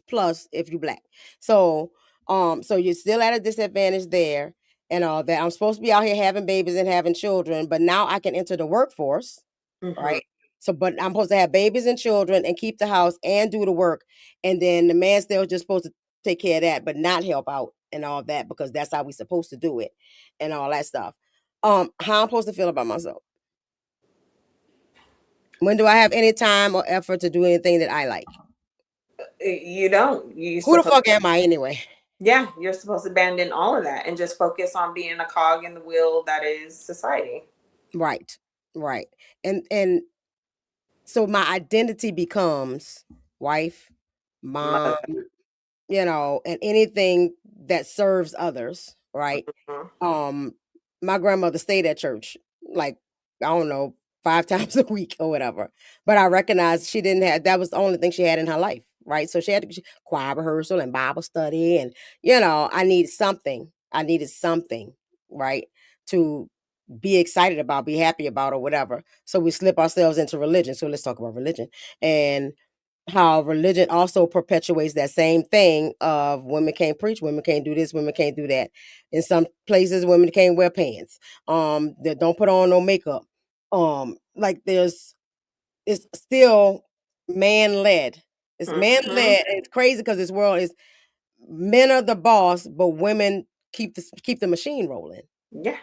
if you black. So so you're still at a disadvantage there and all that. I'm supposed to be out here having babies and having children, but now I can enter the workforce, Mhm. right? So but I'm supposed to have babies and children and keep the house and do the work, and then the man still just supposed to take care of that, but not help out and all that because that's how we supposed to do it and all that stuff. How I'm supposed to feel about myself? When do I have any time or effort to do anything that I like? You don't. You Who the supposed fuck am I anyway? Yeah, you're supposed to abandon all of that and just focus on being a cog in the wheel that is society. Right. Right. And so my identity becomes wife, mom, Mother. and anything that serves others, right? Mhm. Um, my grandmother stayed at church like I don't know 5 times a week or whatever, but I recognized she didn't have that was the only thing she had in her life, right? So she had choir rehearsal and Bible study, and I needed something. I needed something, right, to be excited about, be happy about, or whatever. So we slip ourselves into religion. So let's talk about religion and how religion also perpetuates that same thing of women can't preach, women can't do this, women can't do that. In some places, women can't wear pants. They don't put on no makeup. Like it's still man led. It's man Mhm. led. It's crazy because this world is men are the boss, but women keep the machine rolling, Yeah.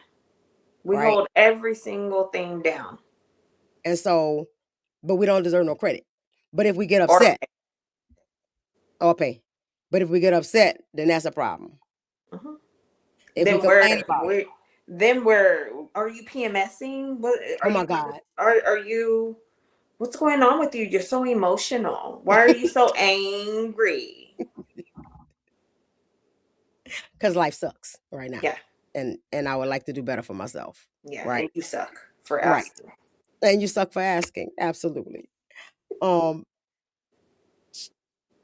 We right? hold every single thing down. And so, but we don't deserve no credit. But if we get Or upset, or pay. But if we get upset, then that's a problem. Mhm. If we Then complain about it, are you PMSing? What oh are my you God, are you what's going on with you? You're so emotional. Why are you so angry? because life sucks right now, Yeah. and I would like to do better for myself. Yeah, Right, and you suck for right, asking. and you suck for asking. Absolutely. Um,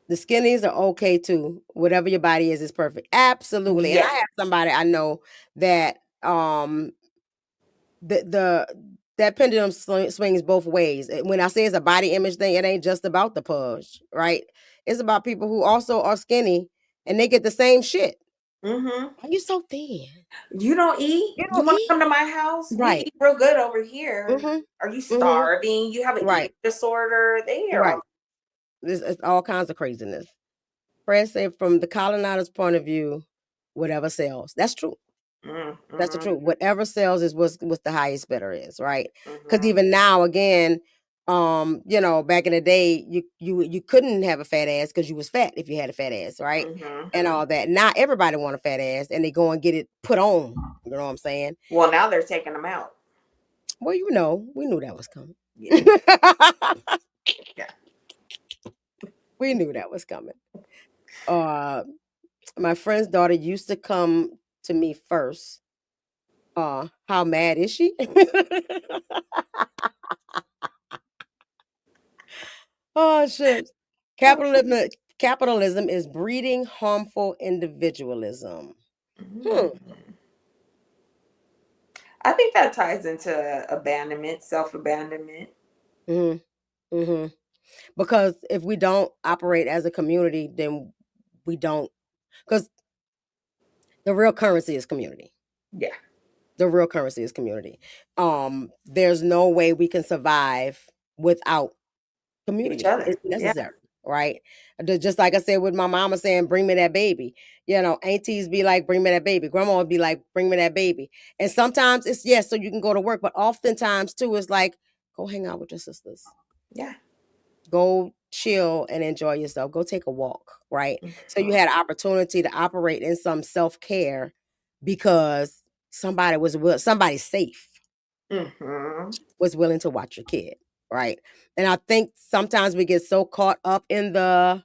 the skinnies are okay too. Whatever your body is perfect. Absolutely. And I Yeah. have somebody I know that the that pendulum swings both ways. When I say it's a body image thing, it ain't just about the pudge, right? It's about people who also are skinny and they get the same shit. Mhm. Why you so thin? You don't eat? You You don't want to eat? come to my house? We Right. eat real good over here. Mhm. Are you Mhm. starving? You have an eating Right. disorder? There. Right. This is all kinds of craziness. Fred said from the coloniser's point of view, whatever sells. That's true. That's the Mm-hmm. truth. Whatever sells is what's the highest bidder is, right? Because Mm-hmm. even now, again, back in the day, you couldn't have a fat ass because you was fat if you had a fat ass, right? Mm-hmm. And all that. Now everybody want a fat ass, and they go and get it put on. You know what I'm saying? Well, now they're taking them out. Well, we knew that was coming. Yeah. Yeah. We knew that was coming. Uh, my friend's daughter used to come to me first. How mad is she? Oh shit. Capitalism capitalism is breeding harmful individualism. Hmm. Mm. I think that ties into abandonment, self-abandonment. Mhm. Mhm. Because if we don't operate as a community, then we don't because the real currency is community. Yeah. The real currency is community. There's no way we can survive without Each community. other. It's Yeah. necessary, right? Just like I said with my mama saying, "Bring me that baby." Aunties be like, "Bring me that baby." Grandma would be like, "Bring me that baby." And sometimes it's yes, so you can go to work, but oftentimes too, it's like, go hang out with your sisters, Yeah. go chill and enjoy yourself, go take a walk, right? So you Mm-hmm. had opportunity to operate in some self care because somebody safe Mm-hmm. was willing to watch your kid. right? And I think sometimes we get so caught up in the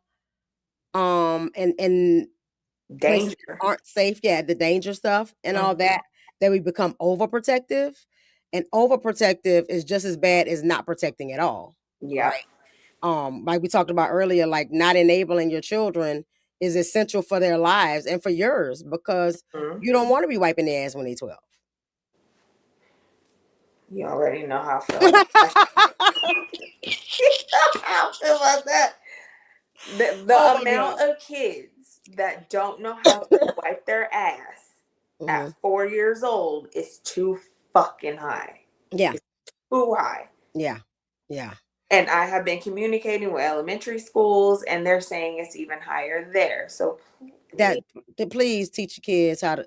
and places that Danger. aren't safe, yeah, the danger stuff and all Mhm. that we become overprotective. And overprotective is just as bad as not protecting at all, Yep. right? Like we talked about earlier, like not enabling your children is essential for their lives and for yours because Mhm. you don't want to be wiping their ass when they're 12. You already know how I feel about that. How I feel about that. Oh The my god. amount of kids that don't know how to wipe their ass at Hmm. 4 years old is too fucking high. Yeah, It's too high. yeah, yeah. And I have been communicating with elementary schools, and they're saying it's even higher there. So please, That please teach your kids how to.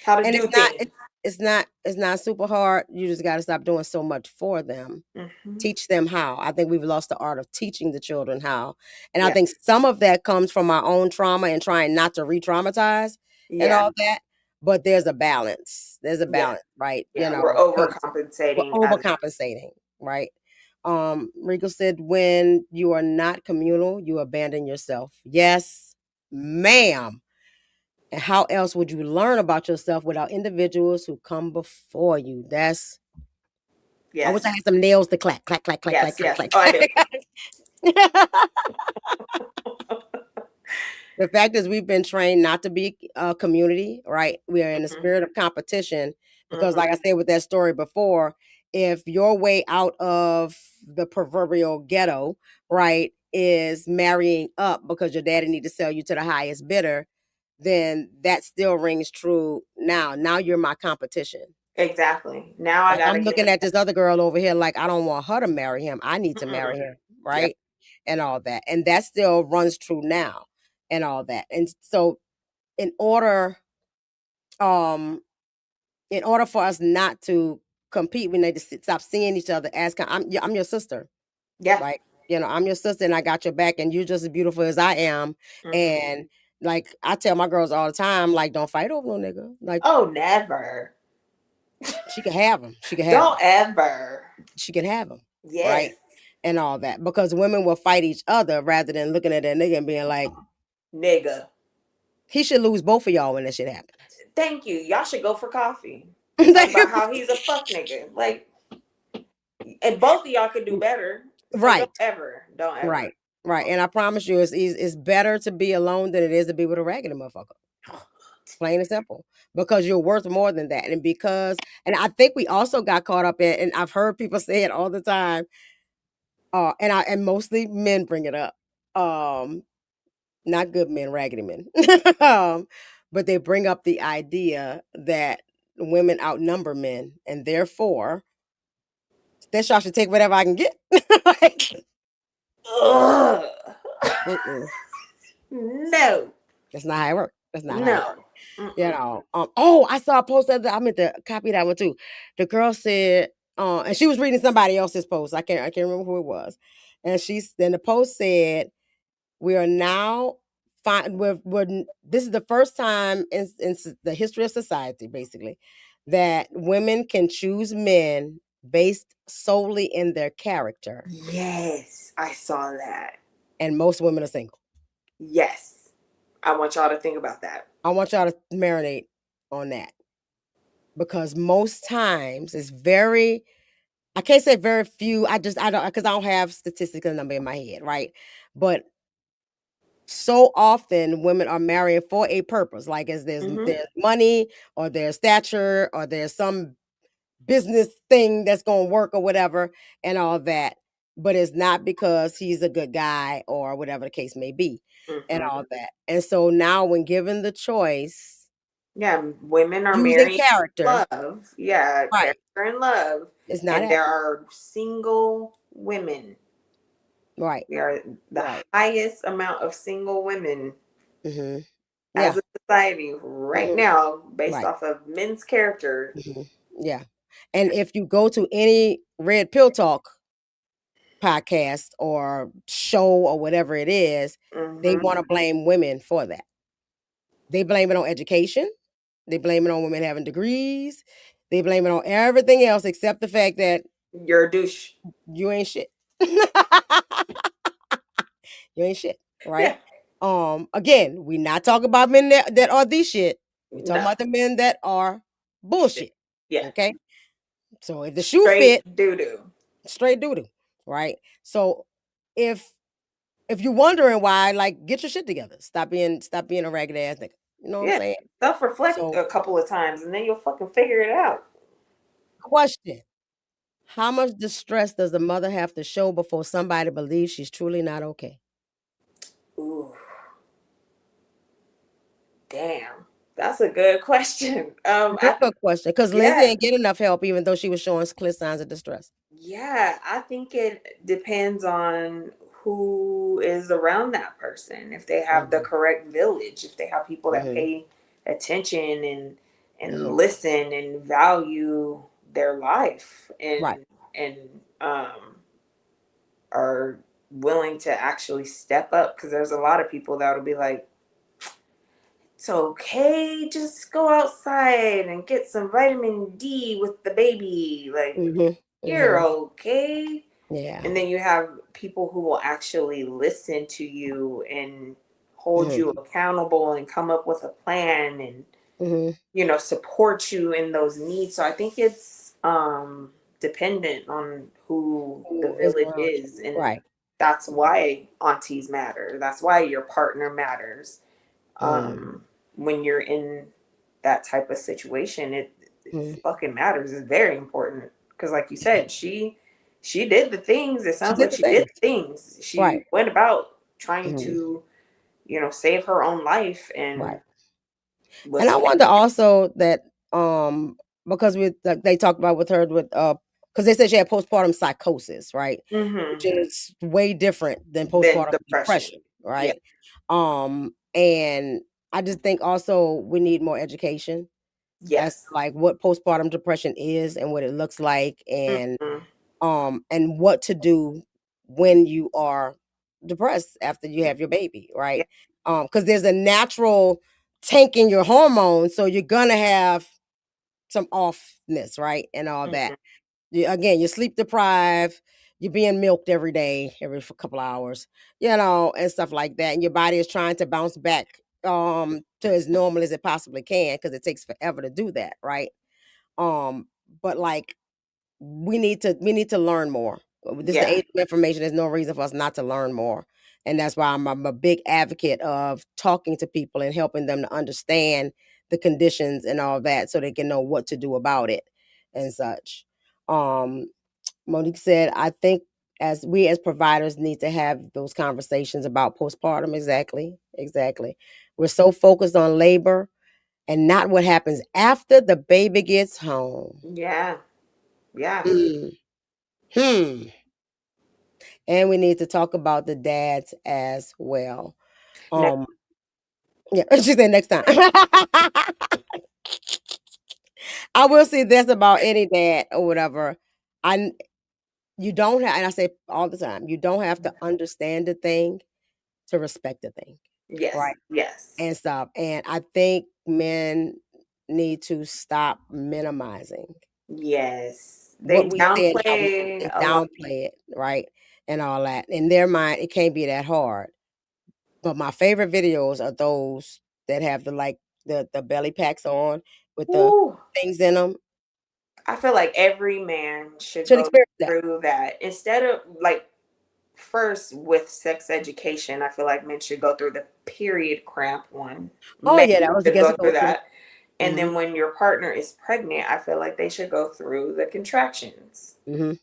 how to And do things. it's not super hard. You just got to stop doing so much for them. Hmm. Teach them how. I think we've lost the art of teaching the children how. And I Yeah, think some of that comes from our own trauma and trying not to re-traumatize and yeah, all that. But there's a balance. There's a yeah, balance, right? You yeah. We're know, because we're overcompensating as overcompensating, right? Rico said, when you are not communal, you abandon yourself. Yes, ma'am. And how else would you learn about yourself without individuals who come before you? That's I wish I yes, had some nails to clack, clack, clack, clack, clack, yes, clack, yes. clack, Oh, I do. clack. The fact is, we've been trained not to be a community, right? We are in the Hmm. spirit of competition because, Hmm. like I said with that story before, if your way out of the proverbial ghetto, right, is marrying up because your daddy need to sell you to the highest bidder, then that still rings true now. Now you're my competition. Exactly. Now I Like, gotta I'm get looking the. at this other girl over here like I don't want her to marry him. I need to marry Mm-mm. him, Yep. right? And all that. And that still runs true now and all that. And so in order um in order for us not to compete, we need to stop seeing each other as I'm your sister. Yeah. Like, I'm your sister and I got your back and you're just as beautiful as I am. Hmm. And like I tell my girls all the time, like, don't fight over no nigga. Like, Oh, never. she can have him. She can have him. Don't ever. She can have him, right? Yes. And all that because women will fight each other rather than looking at that nigga and being like, Nigga. he should lose both of y'all when that shit happens. Thank you. Y'all should go for coffee and talk about how he's a fuck nigga. Like, and both of y'all could do better. So Right, don't ever. right, right. And I promise you, it's better to be alone than it is to be with a raggedy motherfucker. Plain and simple. Because you're worth more than that. And I think we also got caught up in, and I've heard people say it all the time, and mostly men bring it up. Um, Not good men, raggedy men. But they bring up the idea that women outnumber men, and therefore, that y'all should take whatever I can get. Like, Ugh. mm-mm, No. that's not how it works. That's not how it works. No. Mm-mm. Oh, I saw a post I meant to copy that one too. The girl said, and she was reading somebody else's post. I can't remember who it was. And then the post said, we are now fine. This is the first time in the history of society, basically, that women can choose men based solely in their character, Yes. I saw that. and most women are single. Yes. I want y'all to think about that. I want y'all to marinate on that because most times it's very. I can't say very few. I don't because I don't have statistical number in my head, right? But so often women are marrying for a purpose, like as Hmm. there's money or there's stature or there's some business thing that's going to work or whatever and all that, but it's not because he's a good guy or whatever the case may be and Hmm. all that. And so now when given the choice, Yeah, women are using marrying character, love. Yeah, right, character and love. it's not And there happening. are single women. Right, We are the right. highest amount of single women Hmm. as Yeah. a society right Hmm. now, based Right. off of men's character. Hmm. Yeah. And if you go to any red pill talk podcast or show or whatever it is, they Hmm. want to blame women for that. They blame it on education. They blame it on women having degrees. They blame it on everything else except the fact that You're a douche. You ain't shit. You ain't shit, right? Yeah. Again, we not talking about men that are these shit. We talking No. about the men that are Shit. bullshit. Yeah. Okay. So if the shoe fit, Straight doo doo. straight doo doo, right? So if you're wondering why, like, get your shit together. Stop being a ragged ass nigga. You know what I'm Yeah. saying? Self reflect So a couple of times and then you'll fucking figure it out. question. How much distress does the mother have to show before somebody believes she's truly not okay? Ooh. Damn. That's a good question. Real good question. Because Lindsay Yeah. ain't get enough help even though she was showing clear signs of distress. Yeah, I think it depends on who is around that person. If they have the Mhm, correct village, if they have people that mhm, pay attention and mhm. listen and value their life Right. and um are willing to actually step up, because there's a lot of people that'll be like, it's okay, just go outside and get some vitamin D with the baby, like Mhm, you're mhm. okay. Yeah. And then you have people who will actually listen to you and hold you Mhm, accountable and come up with a plan and, mhm. support you in those needs. So I think it's dependent on who the Who is village around is. you? And Right. that's why aunties matter. That's why your partner matters. Mm, When you're in that type of situation, it mhm. fucking matters. It's very important because, like you said, she did the things. It She sounds did like the she did things. the things. She Right. went about trying Mhm, to, save her own life and right. And was I wonder also that, because they talked about with her with, because they said she had postpartum psychosis, right? Which mm-hmm, is way different than then postpartum depression. depression, Yeah. right? And I just think also we need more education as to, Yes. like, what postpartum depression is and what it looks like, Mm-hmm. and what to do when you are depressed after you have your baby, Yeah. right? Because there's a natural tank in your hormones, so you're gonna have some offness, right? And all that. Mm-hmm. Again, you're sleep deprived, you're being milked every day, every couple hours, and stuff like that. And your body is trying to bounce back to as normal as it possibly can because it takes forever to do that, right? But like we need to learn more. This is the Yeah. age of information. There's no reason for us not to learn more. And that's why I'm a big advocate of talking to people and helping them to understand the conditions and all that so they can know what to do about it and such. Um, Monique said, I think as providers need to have those conversations about postpartum. Exactly. Exactly. We're so focused on labor and not what happens after the baby gets home. Yeah. Yeah. Mm. Hmm. And we need to talk about the dads as well. Next. Um, yeah, she said next time. I will say this about any dad or whatever. I You don't have, and I say all the time, you don't have to understand the thing to respect the thing, Yes. right? Yes. And stuff. And I think men need to stop minimizing Yes. They what we say and how we say downplay it and a lot. downplay it, right? And all that. In their mind, it can't be that hard. But my favorite videos are those that have the belly packs on with the Ooh. things in them. I feel like every man should Should go experience that. through that. Instead of like, first with sex education, I feel like men should go through the period cramp one. Oh, Men yeah, that was a should guess to go go through through. that. And Mhm, then when your partner is pregnant, I feel like they should go through the contractions. mhm,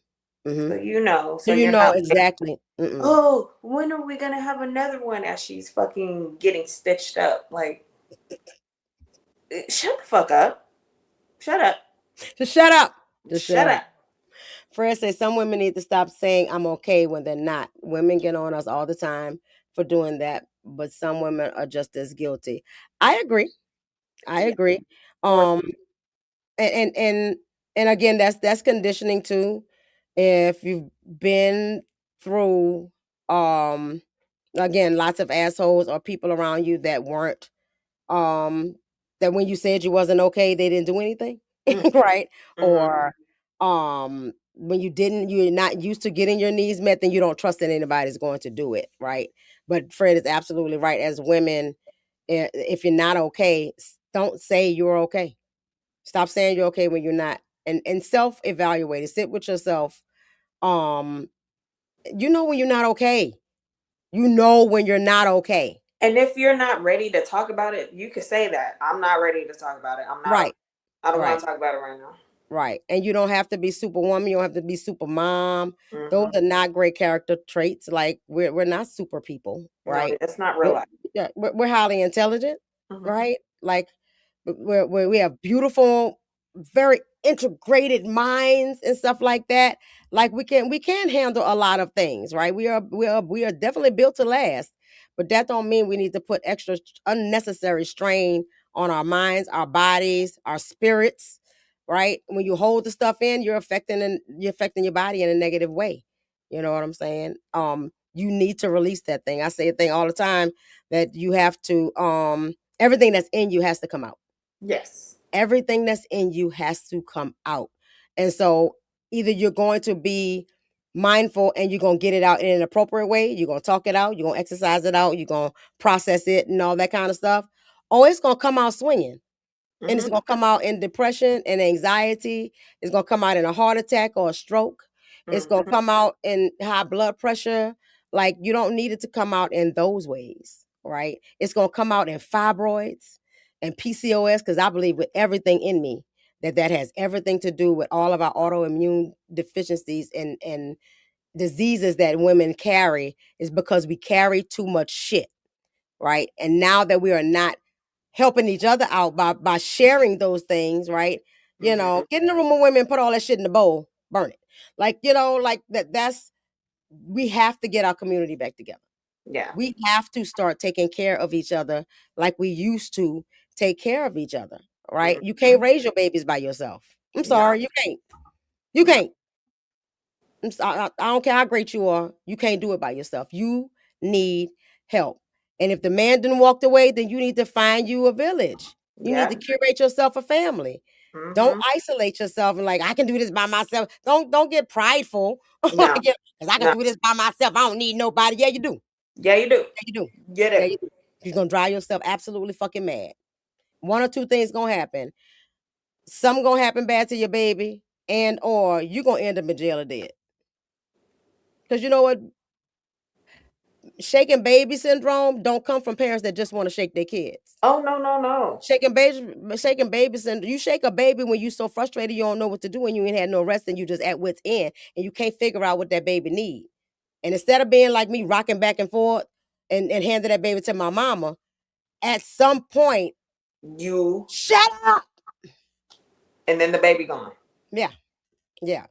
So mhm. So so you you're know not like, exactly. Mm-mm. oh, when are we gonna have another one as she's fucking getting stitched up? Like, shut the fuck up. Shut up. Just shut up. Just shut Shut up. up. Fred says some women need to stop saying I'm okay when they're not. Women get on us all the time for doing that, but some women are just as guilty. I agree. I Yeah. agree. Or Um and and again, that's conditioning too. If you've been through, um again, lots of assholes or people around you that weren't, um that when you said you wasn't okay they didn't do anything, mm, right? mhm. Or um when you're not used to getting your needs met, then you don't trust that anybody's going to do it, right? But Fred is absolutely right. As women, if you're not okay, don't say you're okay. Stop saying you're okay when you're not, and self evaluate it. Sit with yourself. Um, you know when you're not okay. You know when you're not okay. And if you're not ready to talk about it, you could say that. I'm not ready to talk about it. I'm not okay. Right. I don't want Right. to talk about it right now. Right. And you don't have to be superwoman. You don't have to be super mom. Those Mm-hmm. are not great character traits. Like we're not super people, No, right? it's not real We're, life. yeah, we're highly intelligent, Mm-hmm. right? Like we have beautiful, very integrated minds and stuff like that. Like we can handle a lot of things, right? We are definitely built to last, but that don't mean we need to put extra unnecessary strain on our minds, our bodies, our spirits, right? When you hold the stuff in, you're affecting your body in a negative way. You know what I'm saying? You need to release that thing. I say a thing all the time that you have to everything that's in you has to come out. Yes. Everything that's in you has to come out. And so either you're going to be mindful and you're going to get it out in an appropriate way, you're going to talk it out, you're going to exercise it out, you're going to process it and all that kind of stuff, or it's going to come out swinging. And it's Mm-hmm. going to come out in depression and anxiety. It's going to come out in a heart attack or a stroke. It's going to Mm-hmm. come out in high blood pressure. Like you don't need it to come out in those ways, right? It's going to come out in fibroids and PCOS because I believe with everything in me that has everything to do with all of our autoimmune deficiencies and diseases that women carry is because we carry too much shit, right? And now that we are not helping each other out by sharing those things, right? Mm-hmm. Get in the room with women, put all that shit in the bowl, burn it. Like, like that's we have to get our community back together. Yeah. We have to start taking care of each other like we used to take care of each other, right? You Mm-hmm. can't raise your babies by yourself. I'm No. sorry, you can't. You No. can't. I don't care how great you are. You can't do it by yourself. You need help. And if the man didn't walk away, then you need to find you a village. You need to Yeah. curate yourself a family. Don't Mm-hmm. isolate yourself and like I can do this by myself. Don't get prideful. Like, No. because I can No. do this by myself. I don't need nobody. Yeah, you do. Yeah, you do. Yeah, you do. Get Yeah, it. you do. You're gonna drive yourself absolutely fucking mad. One or two things gonna happen. Something gonna happen bad to your baby, and or you're gonna end up in jail or dead. Because you know what? Shaking baby syndrome don't come from parents that just want to shake their kids. Oh, no, no, no. Shaking baby syndrome. You shake a baby when you so frustrated you don't know what to do and you ain't had no rest and you just at wit's end and you can't figure out what that baby need. And instead of being like me rocking back and forth and handing that baby to my mama, at some point, You shut up. and then the baby gone. Yeah, yeah.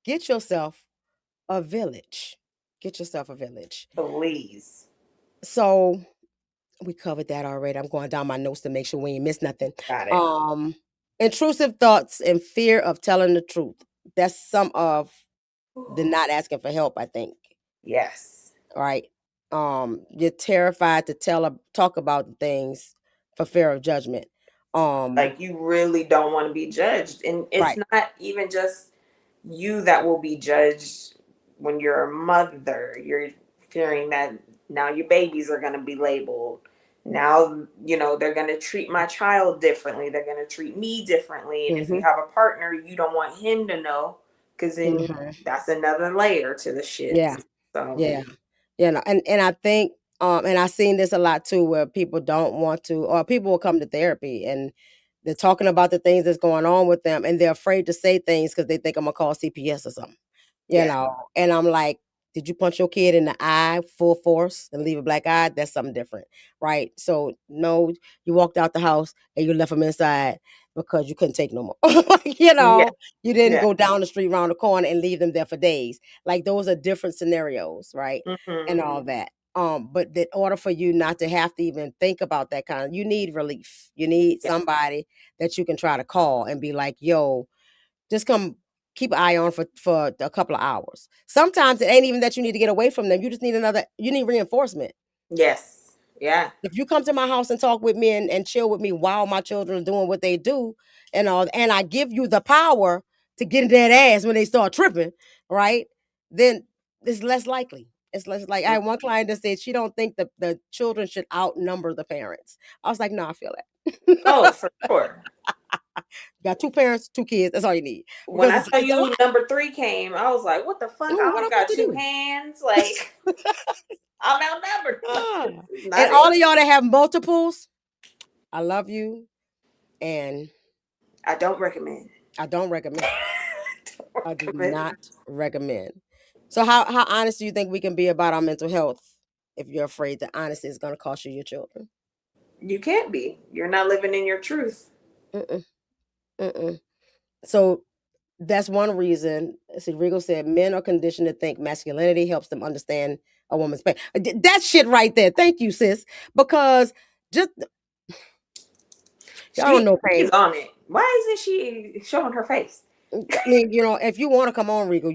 Get yourself a village. Get yourself a village. Please. So we covered that already. I'm going down my notes to make sure we ain't missed nothing. Got it. Um, Intrusive thoughts and fear of telling the truth. That's some of the not asking for help, I think. Yes. Right. You're terrified to talk about things for fear of judgment. Like you really don't want to be judged. And it's Right. not even just you that will be judged when you're a mother. You're fearing that now your babies are going to be labeled. Now, they're going to treat my child differently. They're going to treat me differently. And if you Mm-hmm. have a partner, you don't want him to know because then Mm-hmm. that's another layer to the shit. Yeah. So, Yeah. And I think and I've seen this a lot too where people don't want to or people will come to therapy and they're talking about the things that's going on with them and they're afraid to say things because they think I'm gonna call CPS or something. yeah. And I'm like, did you punch your kid in the eye full force and leave a black eye? That's something different, right? So no, you walked out the house and you left them inside because you couldn't take no more. Yeah. You didn't Yeah. go down the street around the corner and leave them there for days. Like those are different scenarios, right? Mm-hmm. And all that. But in order for you not to have to even think about that you need relief. You need Yeah. somebody that you can try to call and be like, yo, just come keep an eye on for a couple of hours. Sometimes it ain't even that you need to get away from them. You just need you need reinforcement. Yes. Yeah. If you come to my house and talk with me and chill with me while my children are doing what they do and all, and I give you the power to get in that ass when they start tripping, right? Then it's less likely. It's less like I had one client that said she don't think the children should outnumber the parents. I was like, no, I feel Oh, that. for sure. Got 2 parents, 2 kids. That's all you need When because I tell it's a lot. you number 3 came, I was like, what the fuck? Ooh, I what only I'm about got to 2 do? hands. Like, I'm outnumbered. Like, Ah. this is And not all it. of y'all that have multiples, I love you, and I don't recommend. I don't recommend. Don't I do recommend. not recommend. So how honest do you think we can be about our mental health if you're afraid that honesty is going to cost you your children? You can't be. You're not living in your truth. Mm-mm, mm-mm. So that's one reason. See, Regal said men are conditioned to think masculinity helps them understand a woman's pain. That shit right there. Thank you, sis. Because just y'all don't know She's pain. on it. Why isn't she showing her face? I mean, if you want to come on, Regal,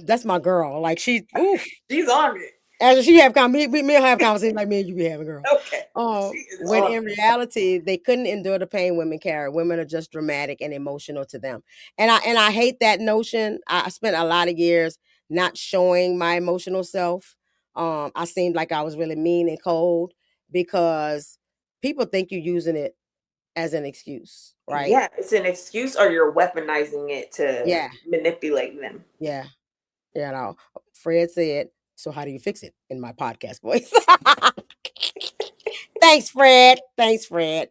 that's my girl. Like ooh, She's on it. as she have me and her have conversations like me and you be having, girl. Okay. She is When on in it. reality, they couldn't endure the pain women carry. Women are just dramatic and emotional to them, and I hate that notion. I spent a lot of years not showing my emotional self. I seemed like I was really mean and cold because people think you're using it as an excuse, right? Yeah, it's an excuse or you're weaponizing it to Yeah, manipulate them. yeah. You know, Fred said, "So how do you fix it?" In my podcast voice. Thanks, Fred. Thanks, Fred.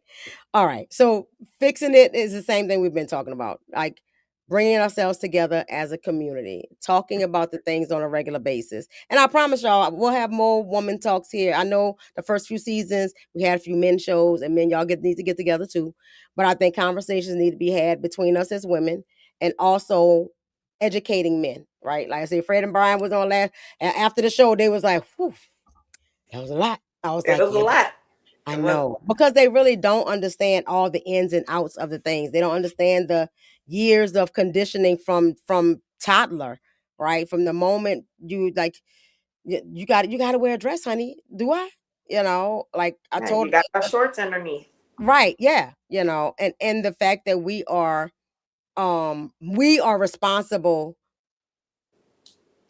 All right. So fixing it is the same thing we've been talking about, like bringing ourselves together as a community, talking about the things on a regular basis. And I promise y'all, we'll have more woman talks here. I know the first few seasons we had a few men shows, and men y'all need to get together too. But I think conversations need to be had between us as women, and also educating men. Right? Like I said, Fred and Brian was on last, and after the show, they was like, "Whew, that was a lot." I was It like, was a "Yeah." lot. I It was. know because they really don't understand all the ins and outs of the things. They don't understand the years of conditioning from toddler, right? From the moment you like you got to wear a dress, honey. Do I? Like I Yeah, you told got our shorts underneath. right, yeah, and the fact that we are responsible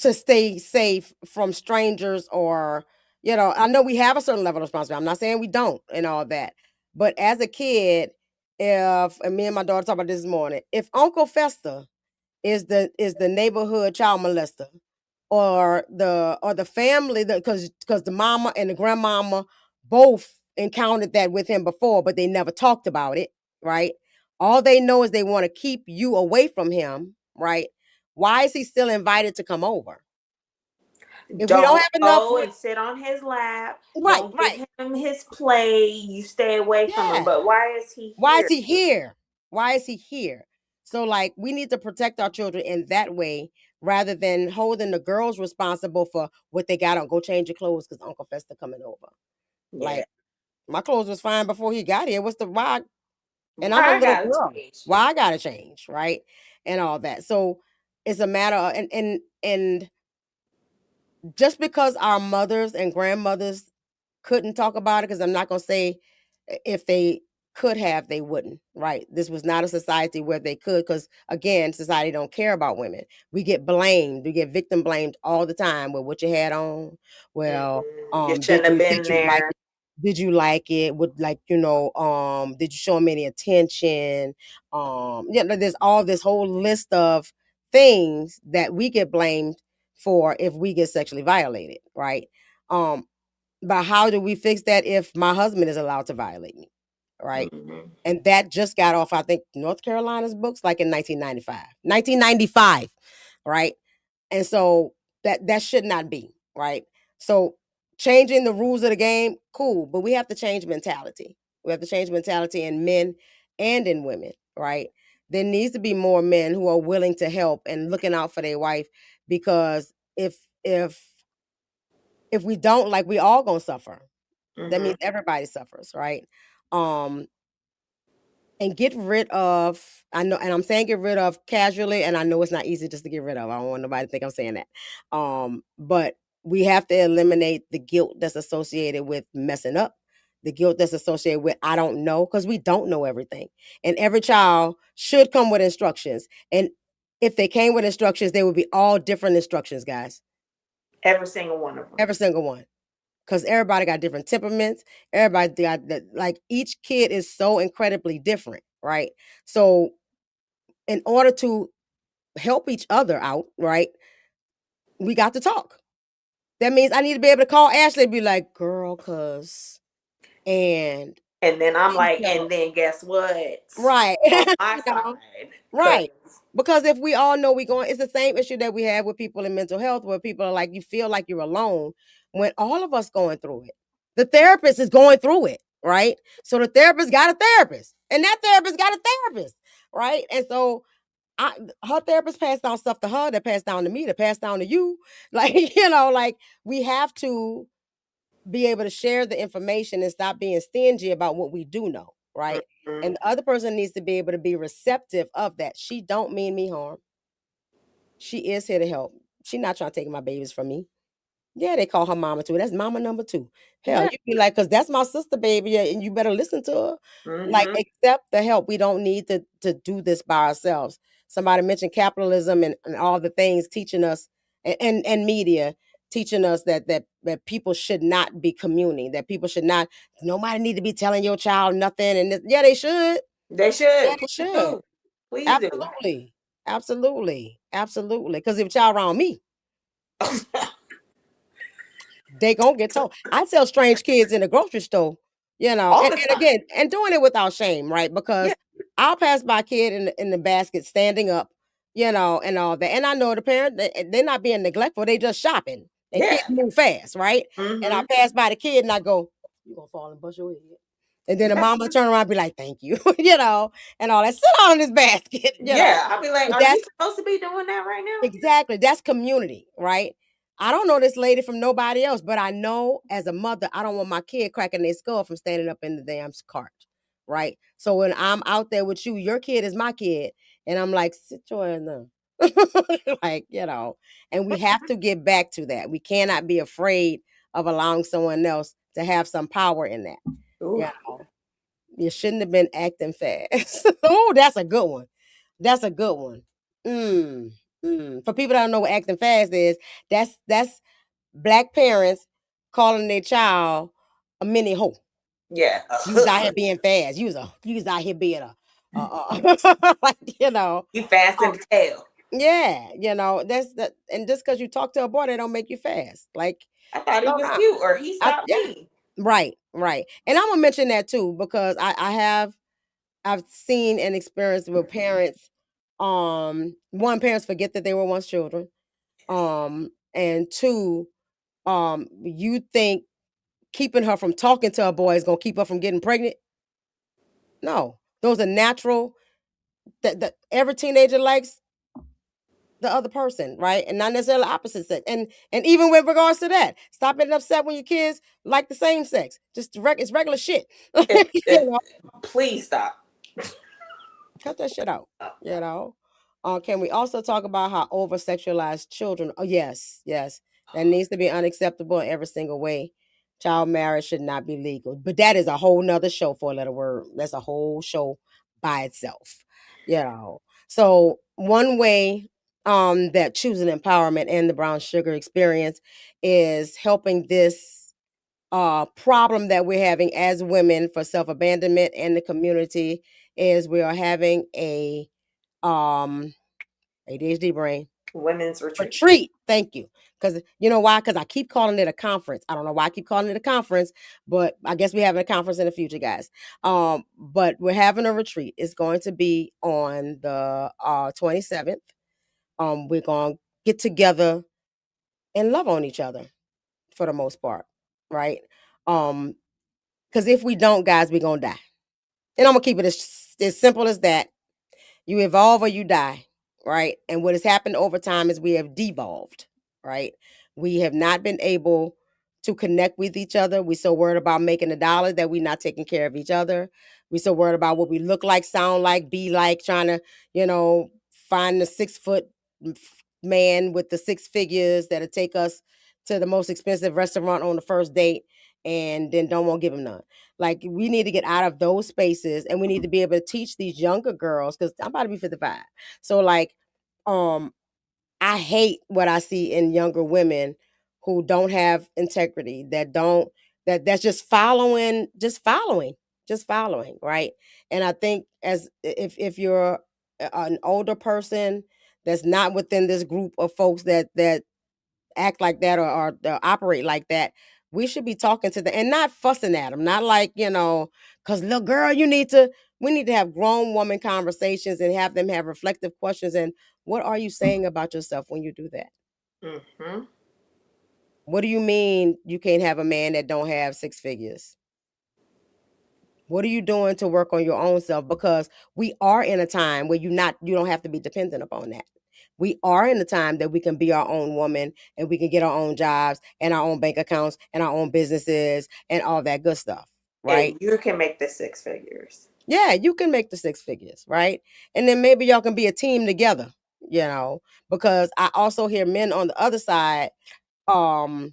to stay safe from strangers or I know we have a certain level of responsibility. I'm not saying we don't and all that, but as a kid, if and me and my daughter talked about this morning, if Uncle Fester is the neighborhood child molester, or the family, because the mama and the grandmama both encountered that with him before, but they never talked about it, right? All they know is they want to keep you away from him, right? Why is he still invited to come over? If we don't Don't have enough go with and sit on his lap. right, Don't give right. him his play. You stay away from him. Yeah. But why is he Why is here? he here? Why is he here? So like we need to protect our children in that way rather than holding the girls responsible for what they got on. Go change your clothes because Uncle Fester coming over. Yeah. Like my clothes was fine before he got here. What's the why? And I'm a Why I little gotta girl. change? Why I gotta change, right? And all that. So it's a matter of and just because our mothers and grandmothers couldn't talk about it, because I'm not going to say if they could have, they wouldn't, right? This was not a society where they could, because again, society don't care about women. We get blamed, we get victim blamed all the time with what you had on. Well, You did shouldn't have you been did you like there. it? Did you like it? Would like did you show him any attention? There's all this whole list of things that we get blamed for if we get sexually violated, right? Um, but how do we fix that if my husband is allowed to violate me, right? Mhm. And that just got off, I think, North Carolina's books like in 1995. 1995, right? And so that should not be, right? So changing the rules of the game, cool, but we have to change mentality. We have to change mentality in men and in women, right? There needs to be more men who are willing to help and looking out for their wife because if we don't, like we all gonna suffer. That Mhm. means everybody suffers, right? Um, and get rid of, I know, and I'm saying get rid of casually, and I know it's not easy just to get rid of. I don't want nobody to think I'm saying that. But we have to eliminate the guilt that's associated with messing up. the guilt that's associated with I don't know, because we don't know everything. And every child should come with instructions. And if they came with instructions, they would be all different instructions, guys. Every single one of them. Every single one. Because everybody got different temperaments. Everybody got that, like each kid is so incredibly different, right? So in order to help each other out, right, we got to talk. That means I need to be able to call Ashley and be like, girl, cuz, and And then I'm please like, tell and then guess what? right. On my You know, side, because right. Because if we all know we going, it's the same issue that we have with people in mental health, where people are like, you feel like you're alone when all of us going through it. The therapist is going through it, right? So the therapist got a therapist, and that therapist got a therapist, right? And so her therapist passed down stuff to her, that passed down to me, that passed down to you. Like, like we have to be able to share the information and stop being stingy about what we do know, right? mm-hmm. And the other person needs to be able to be receptive of that. She don't mean me harm. She is here to help. She not trying to take my babies from me. Yeah, they call her mama too. That's mama number two. Hell, Yeah. you be like, because that's my sister, baby, and you better listen to her. Like, Mm-hmm. accept the help. We don't need to do this by ourselves. Somebody mentioned capitalism and all the things teaching us, and media teaching us that people should not be communing, that people should not, nobody need to be telling your child nothing. And yeah, they should. They Yeah, should. they Please should. do. Please do. Absolutely. Absolutely. Absolutely. Because if child around me, they gonna get told. I tell strange kids in the grocery store, All and, the and time. again, and doing it without shame, right? Yeah. Because I'll pass by a kid in the basket standing up, and all that. And I know the parent, they're not being neglectful, they just shopping. And Yeah. kids move fast, right? And I Mm-hmm. pass by the kid and I go, you gonna fall and bust your head. And then the Yeah. mama turn around and be like, thank you, and all that. Sit down in this basket, Yeah. I'll be like, But are you that's supposed to be doing that right now? exactly, that's community, right? I don't know this lady from nobody else, but I know as a mother, I don't want my kid cracking their skull from standing up in the damn cart, right? So when I'm out there with you, your kid is my kid, and I'm like, sit your ass down. Like, and we have to get back to that. We cannot be afraid of allowing someone else to have some power in that. Ooh. You you shouldn't have been acting fast. Oh, that's a good one. That's a good one. Mm, For people that don't know what acting fast is, that's black parents calling their child a mini hoe. Yeah. You was out here being fast. You was out here being like, You fast in um, the tail. yeah, that's that. And just because you talk to a boy, they don't make you fast. Like, I thought he slow was down. cute, or he stopped Yeah, me. right, right. And I'm gonna mention that too because I've seen and experienced with parents. One, parents forget that they were once children. And two, you think keeping her from talking to a boy is gonna keep her from getting pregnant? No, those are natural. That every teenager likes the other person, right? And not necessarily opposite sex. And even with regards to that, stop getting upset when your kids like the same sex. Just it's regular shit. It, you it, know, please stop. Cut that shit out. You know. Can we also talk about how over sexualized children? Oh, yes, yes. That needs to be unacceptable in every single way. Child marriage should not be legal. But that is a whole nother show for a little word. That's a whole show by itself. So one way that choosing empowerment and the brown sugar experience is helping this problem that we're having as women for self-abandonment in the community is we are having a um ADHD brain Women's retreat. retreat. Thank you. Because you know why? Because I keep calling it a conference. I don't know why I keep calling it a conference, but I guess we're having a conference in the future, guys. But we're having a retreat. It's going to be on the 27th. We're gonna get together and love on each other for the most part, right? Because if we don't, guys, we're gonna die. And I'm gonna keep it as simple as that. You evolve or you die, right? And what has happened over time is we have devolved, right? We have not been able to connect with each other. We so worried about making a dollar that we're not taking care of each other. We so worried about what we look like, sound like, be like, trying to, find the 6 foot man with the six figures that'll take us to the most expensive restaurant on the first date. and then don't want to give them none. Like we need to get out of those spaces, and we need to be able to teach these younger girls because I'm about to be 55. So like, um, I hate what I see in younger women who don't have integrity, that don't that's just following, right? And I think as if you're an older person that's not within this group of folks that act like that or operate like that, we should be talking to them and not fussing at them, not like, because little girl, we need to have grown woman conversations and have them have reflective questions. And what are you saying about yourself when you do that? Mm-hmm. What do you mean you can't have a man that don't have six figures? What are you doing to work on your own self? Because we are in a time where you don't have to be dependent upon that. We are in a time that we can be our own woman and we can get our own jobs and our own bank accounts and our own businesses and all that good stuff, right? And you can make the six figures. Yeah, you can make the six figures, right? And then maybe y'all can be a team together, you know, because I also hear men on the other side um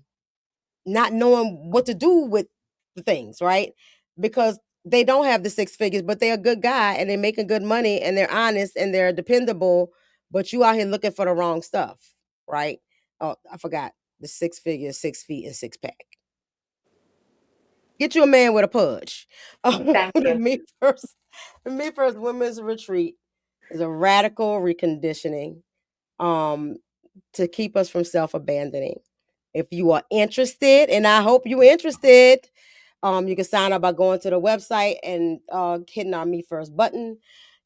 not knowing what to do with the things, right? Because they don't have the six figures, but they're a good guy and they're making good money and they're honest and they're dependable, but you out here looking for the wrong stuff, right? Oh, I forgot the six figures, 6 feet, and six pack. Get you a man with a pudge. Thank The you. Me First, the Me First Women's Retreat is a radical reconditioning um, to keep us from self-abandoning. If you are interested, and I hope you're interested, you can sign up by going to the website and hitting our Me First button.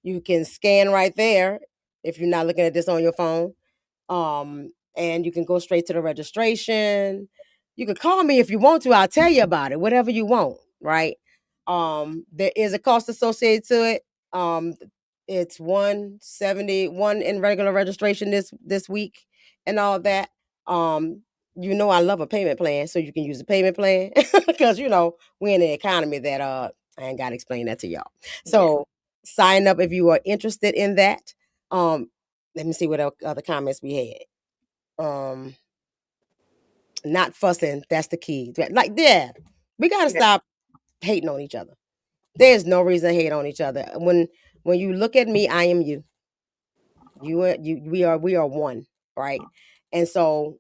You can scan right there if you're not looking at this on your phone. And you can go straight to the registration. You can call me if you want to. I'll tell you about it, whatever you want, right? There is a cost associated to it. It's 171 in regular registration this week and all that. Um, I love a payment plan, so you can use a payment plan because we're in an economy that I ain't gotta explain that to y'all. Yeah. So sign up if you are interested in that. Let me see what other comments we had. Not fussing, that's the key. Like, yeah, we gotta Yeah. stop hating on each other. There's no reason to hate on each other. When you look at me, I am you. We are one, right? And so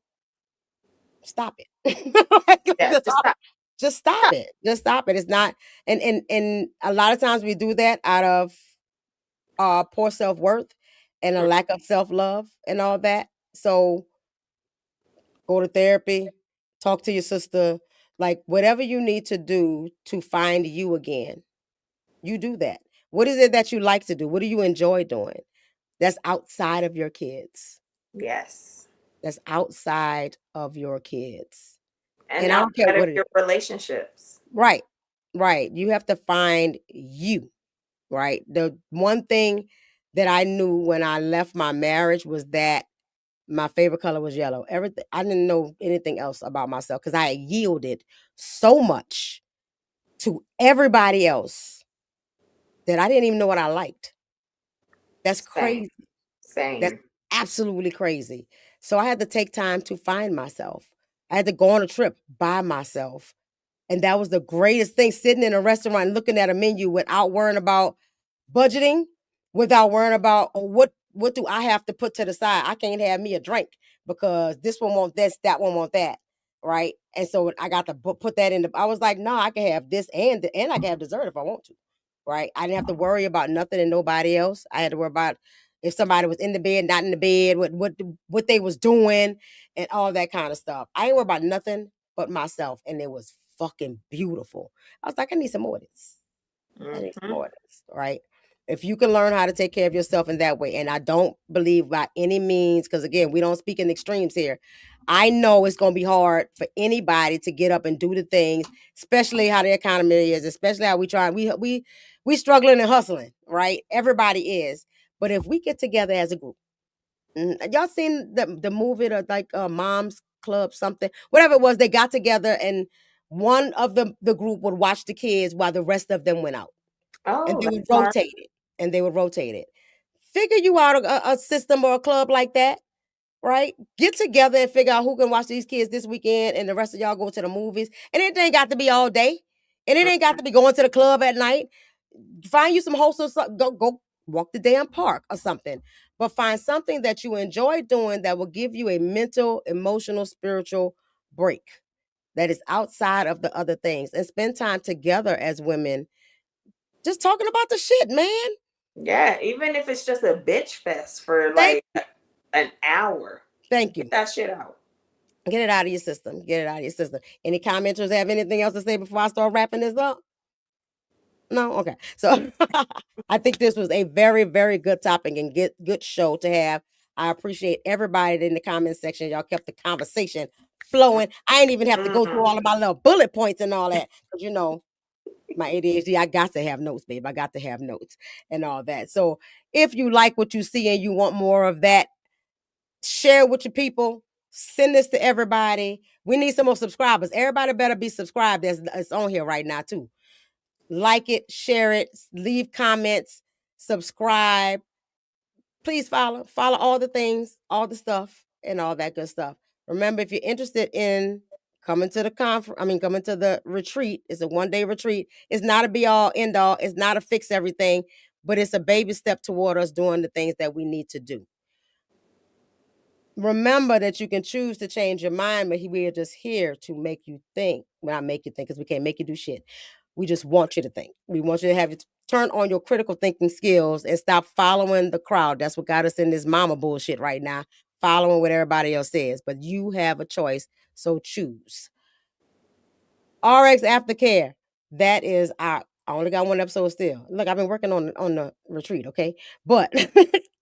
stop it. Like, Yeah. Just stop. just stop it. Just stop it. It's not and a lot of times we do that out of poor self-worth and a Mm. lack of self-love and all that. So go to therapy, talk to your sister, like whatever you need to do to find you again. You do that. What is it that you like to do? What do you enjoy doing? That's outside of your kids. Yes. That's outside of your kids. And And I don't care outside of what it your is. relationships. Right. Right. You have to find you, right? The one thing that I knew when I left my marriage was that my favorite color was yellow. Everything I didn't know anything else about myself because I had yielded so much to everybody else that I didn't even know what I liked. That's Same. crazy. That's Same. absolutely crazy. So I had to take time to find myself. I had to go on a trip by myself. And that was the greatest thing, sitting in a restaurant and looking at a menu without worrying about budgeting, without worrying about, oh, what do I have to put to the side? I can't have me a drink because this one want this, that one want that, right? And so I got to put that in the. I was like, no, I can have this and I can have dessert if I want to, right? I didn't have to worry about nothing and nobody else. I had to worry about if somebody was in the bed, not in the bed, what they was doing, and all that kind of stuff. I didn't worry about nothing but myself, and it was fucking beautiful. I was like, I need some more of this. I need some Mm-hmm. more of this, right? If you can learn how to take care of yourself in that way, and I don't believe by any means, because again, we don't speak in extremes here. I know it's going to be hard for anybody to get up and do the things, especially how the economy is, especially how we try. We struggling and hustling, right? Everybody is, but if we get together as a group, y'all seen the movie, like Mom's Club, something, whatever it was, they got together and one of the group would watch the kids while the rest of them went out and Oh, they would that's smart. rotate it. And they would rotate it. Figure you out a system or a club like that. right? Get together and figure out who can watch these kids this weekend, and the rest of y'all go to the movies. And it ain't got to be all day, and it ain't got to be going to the club at night. Find you some wholesome stuff. Go walk the damn park or something. But find something that you enjoy doing that will give you a mental, emotional, spiritual break that is outside of the other things, and spend time together as women just talking about the shit, man. Yeah, even if it's just a bitch fest for Thank like an hour. thank Get you. that shit out. Get it out of your system. Get it out of your system. Any commenters have anything else to say before I start wrapping this up? No? Okay. So I think this was a very, very good topic and good show to have. I appreciate everybody in the comment section. Y'all kept the conversation flowing. I ain't even have to go through all of my little bullet points and all that. Because, my ADHD, I got to have notes, babe. I got to have notes and all that. So if you like what you see and you want more of that, share with your people. Send this to everybody. We need some more subscribers. Everybody better be subscribed. It's on here right now, too. Like it, share it, leave comments, subscribe. Please follow all the things, all the stuff, and all that good stuff. Remember, if you're interested in coming to the coming to the retreat, it's a 1-day retreat. It's not a be all end all. It's not a fix everything, but it's a baby step toward us doing the things that we need to do. Remember that you can choose to change your mind, but we are just here to make you think. Well, not make you think, because we can't make you do shit. We just want you to think. We want you to have you turn on your critical thinking skills and stop following the crowd. That's what got us in this mama bullshit right now, following what everybody else says. But you have a choice, so choose. RX Aftercare. That is our. I only got one episode still. Look, I've been working on the retreat, okay? But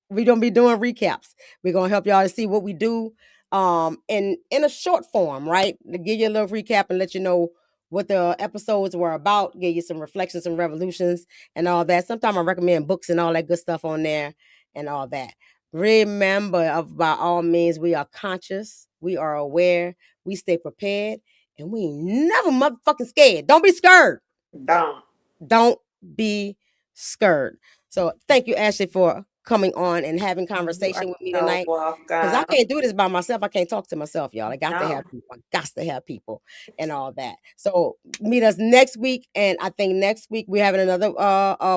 we're gonna be doing recaps. We're gonna help y'all to see what we do in a short form, right? To give you a little recap and let you know what the episodes were about, give you some reflections and revolutions and all that. Sometimes I recommend books and all that good stuff on there and all that. Remember, by all means, we are conscious, we are aware, we stay prepared, and we ain't never motherfucking scared. Don't be scared. Don't. Don't be scared. So thank you, Ashley, for coming on and having You are conversation with me so tonight. Because I welcome. can't do this by myself. I can't talk to myself, y'all. I got to No. have people. I got to have people and all that. So meet us next week. And I think next week we're having another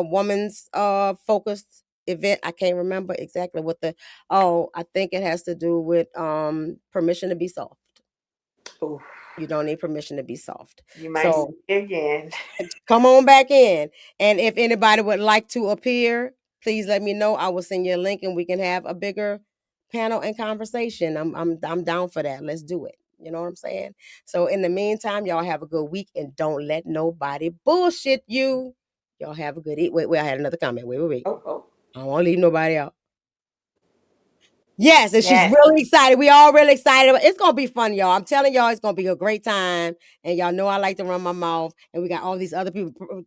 woman's focused event. I can't remember exactly what I think it has to do with permission to be soft. Oof. You don't need permission to be soft. You might see So it again. come on back in. And if anybody would like to appear, please let me know. I will send you a link and we can have a bigger panel and conversation. I'm down for that. Let's do it. You know what I'm saying? So in the meantime, y'all have a good week and don't let nobody bullshit you. Y'all have a good eat. Wait, I had another comment. Wait. Oh, oh. I don't want to leave nobody out. Yes, and she's Yes. really excited. We all really excited. It's gonna be fun, y'all. I'm telling y'all, it's gonna be a great time. And y'all know I like to run my mouth. And we got all these other people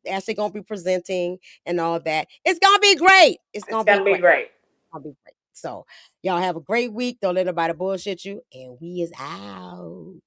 actually gonna be presenting and all that. It's gonna be great. It's It's gonna be gonna be great. great. It's gonna be great. So y'all have a great week. Don't let nobody bullshit you. And we is out.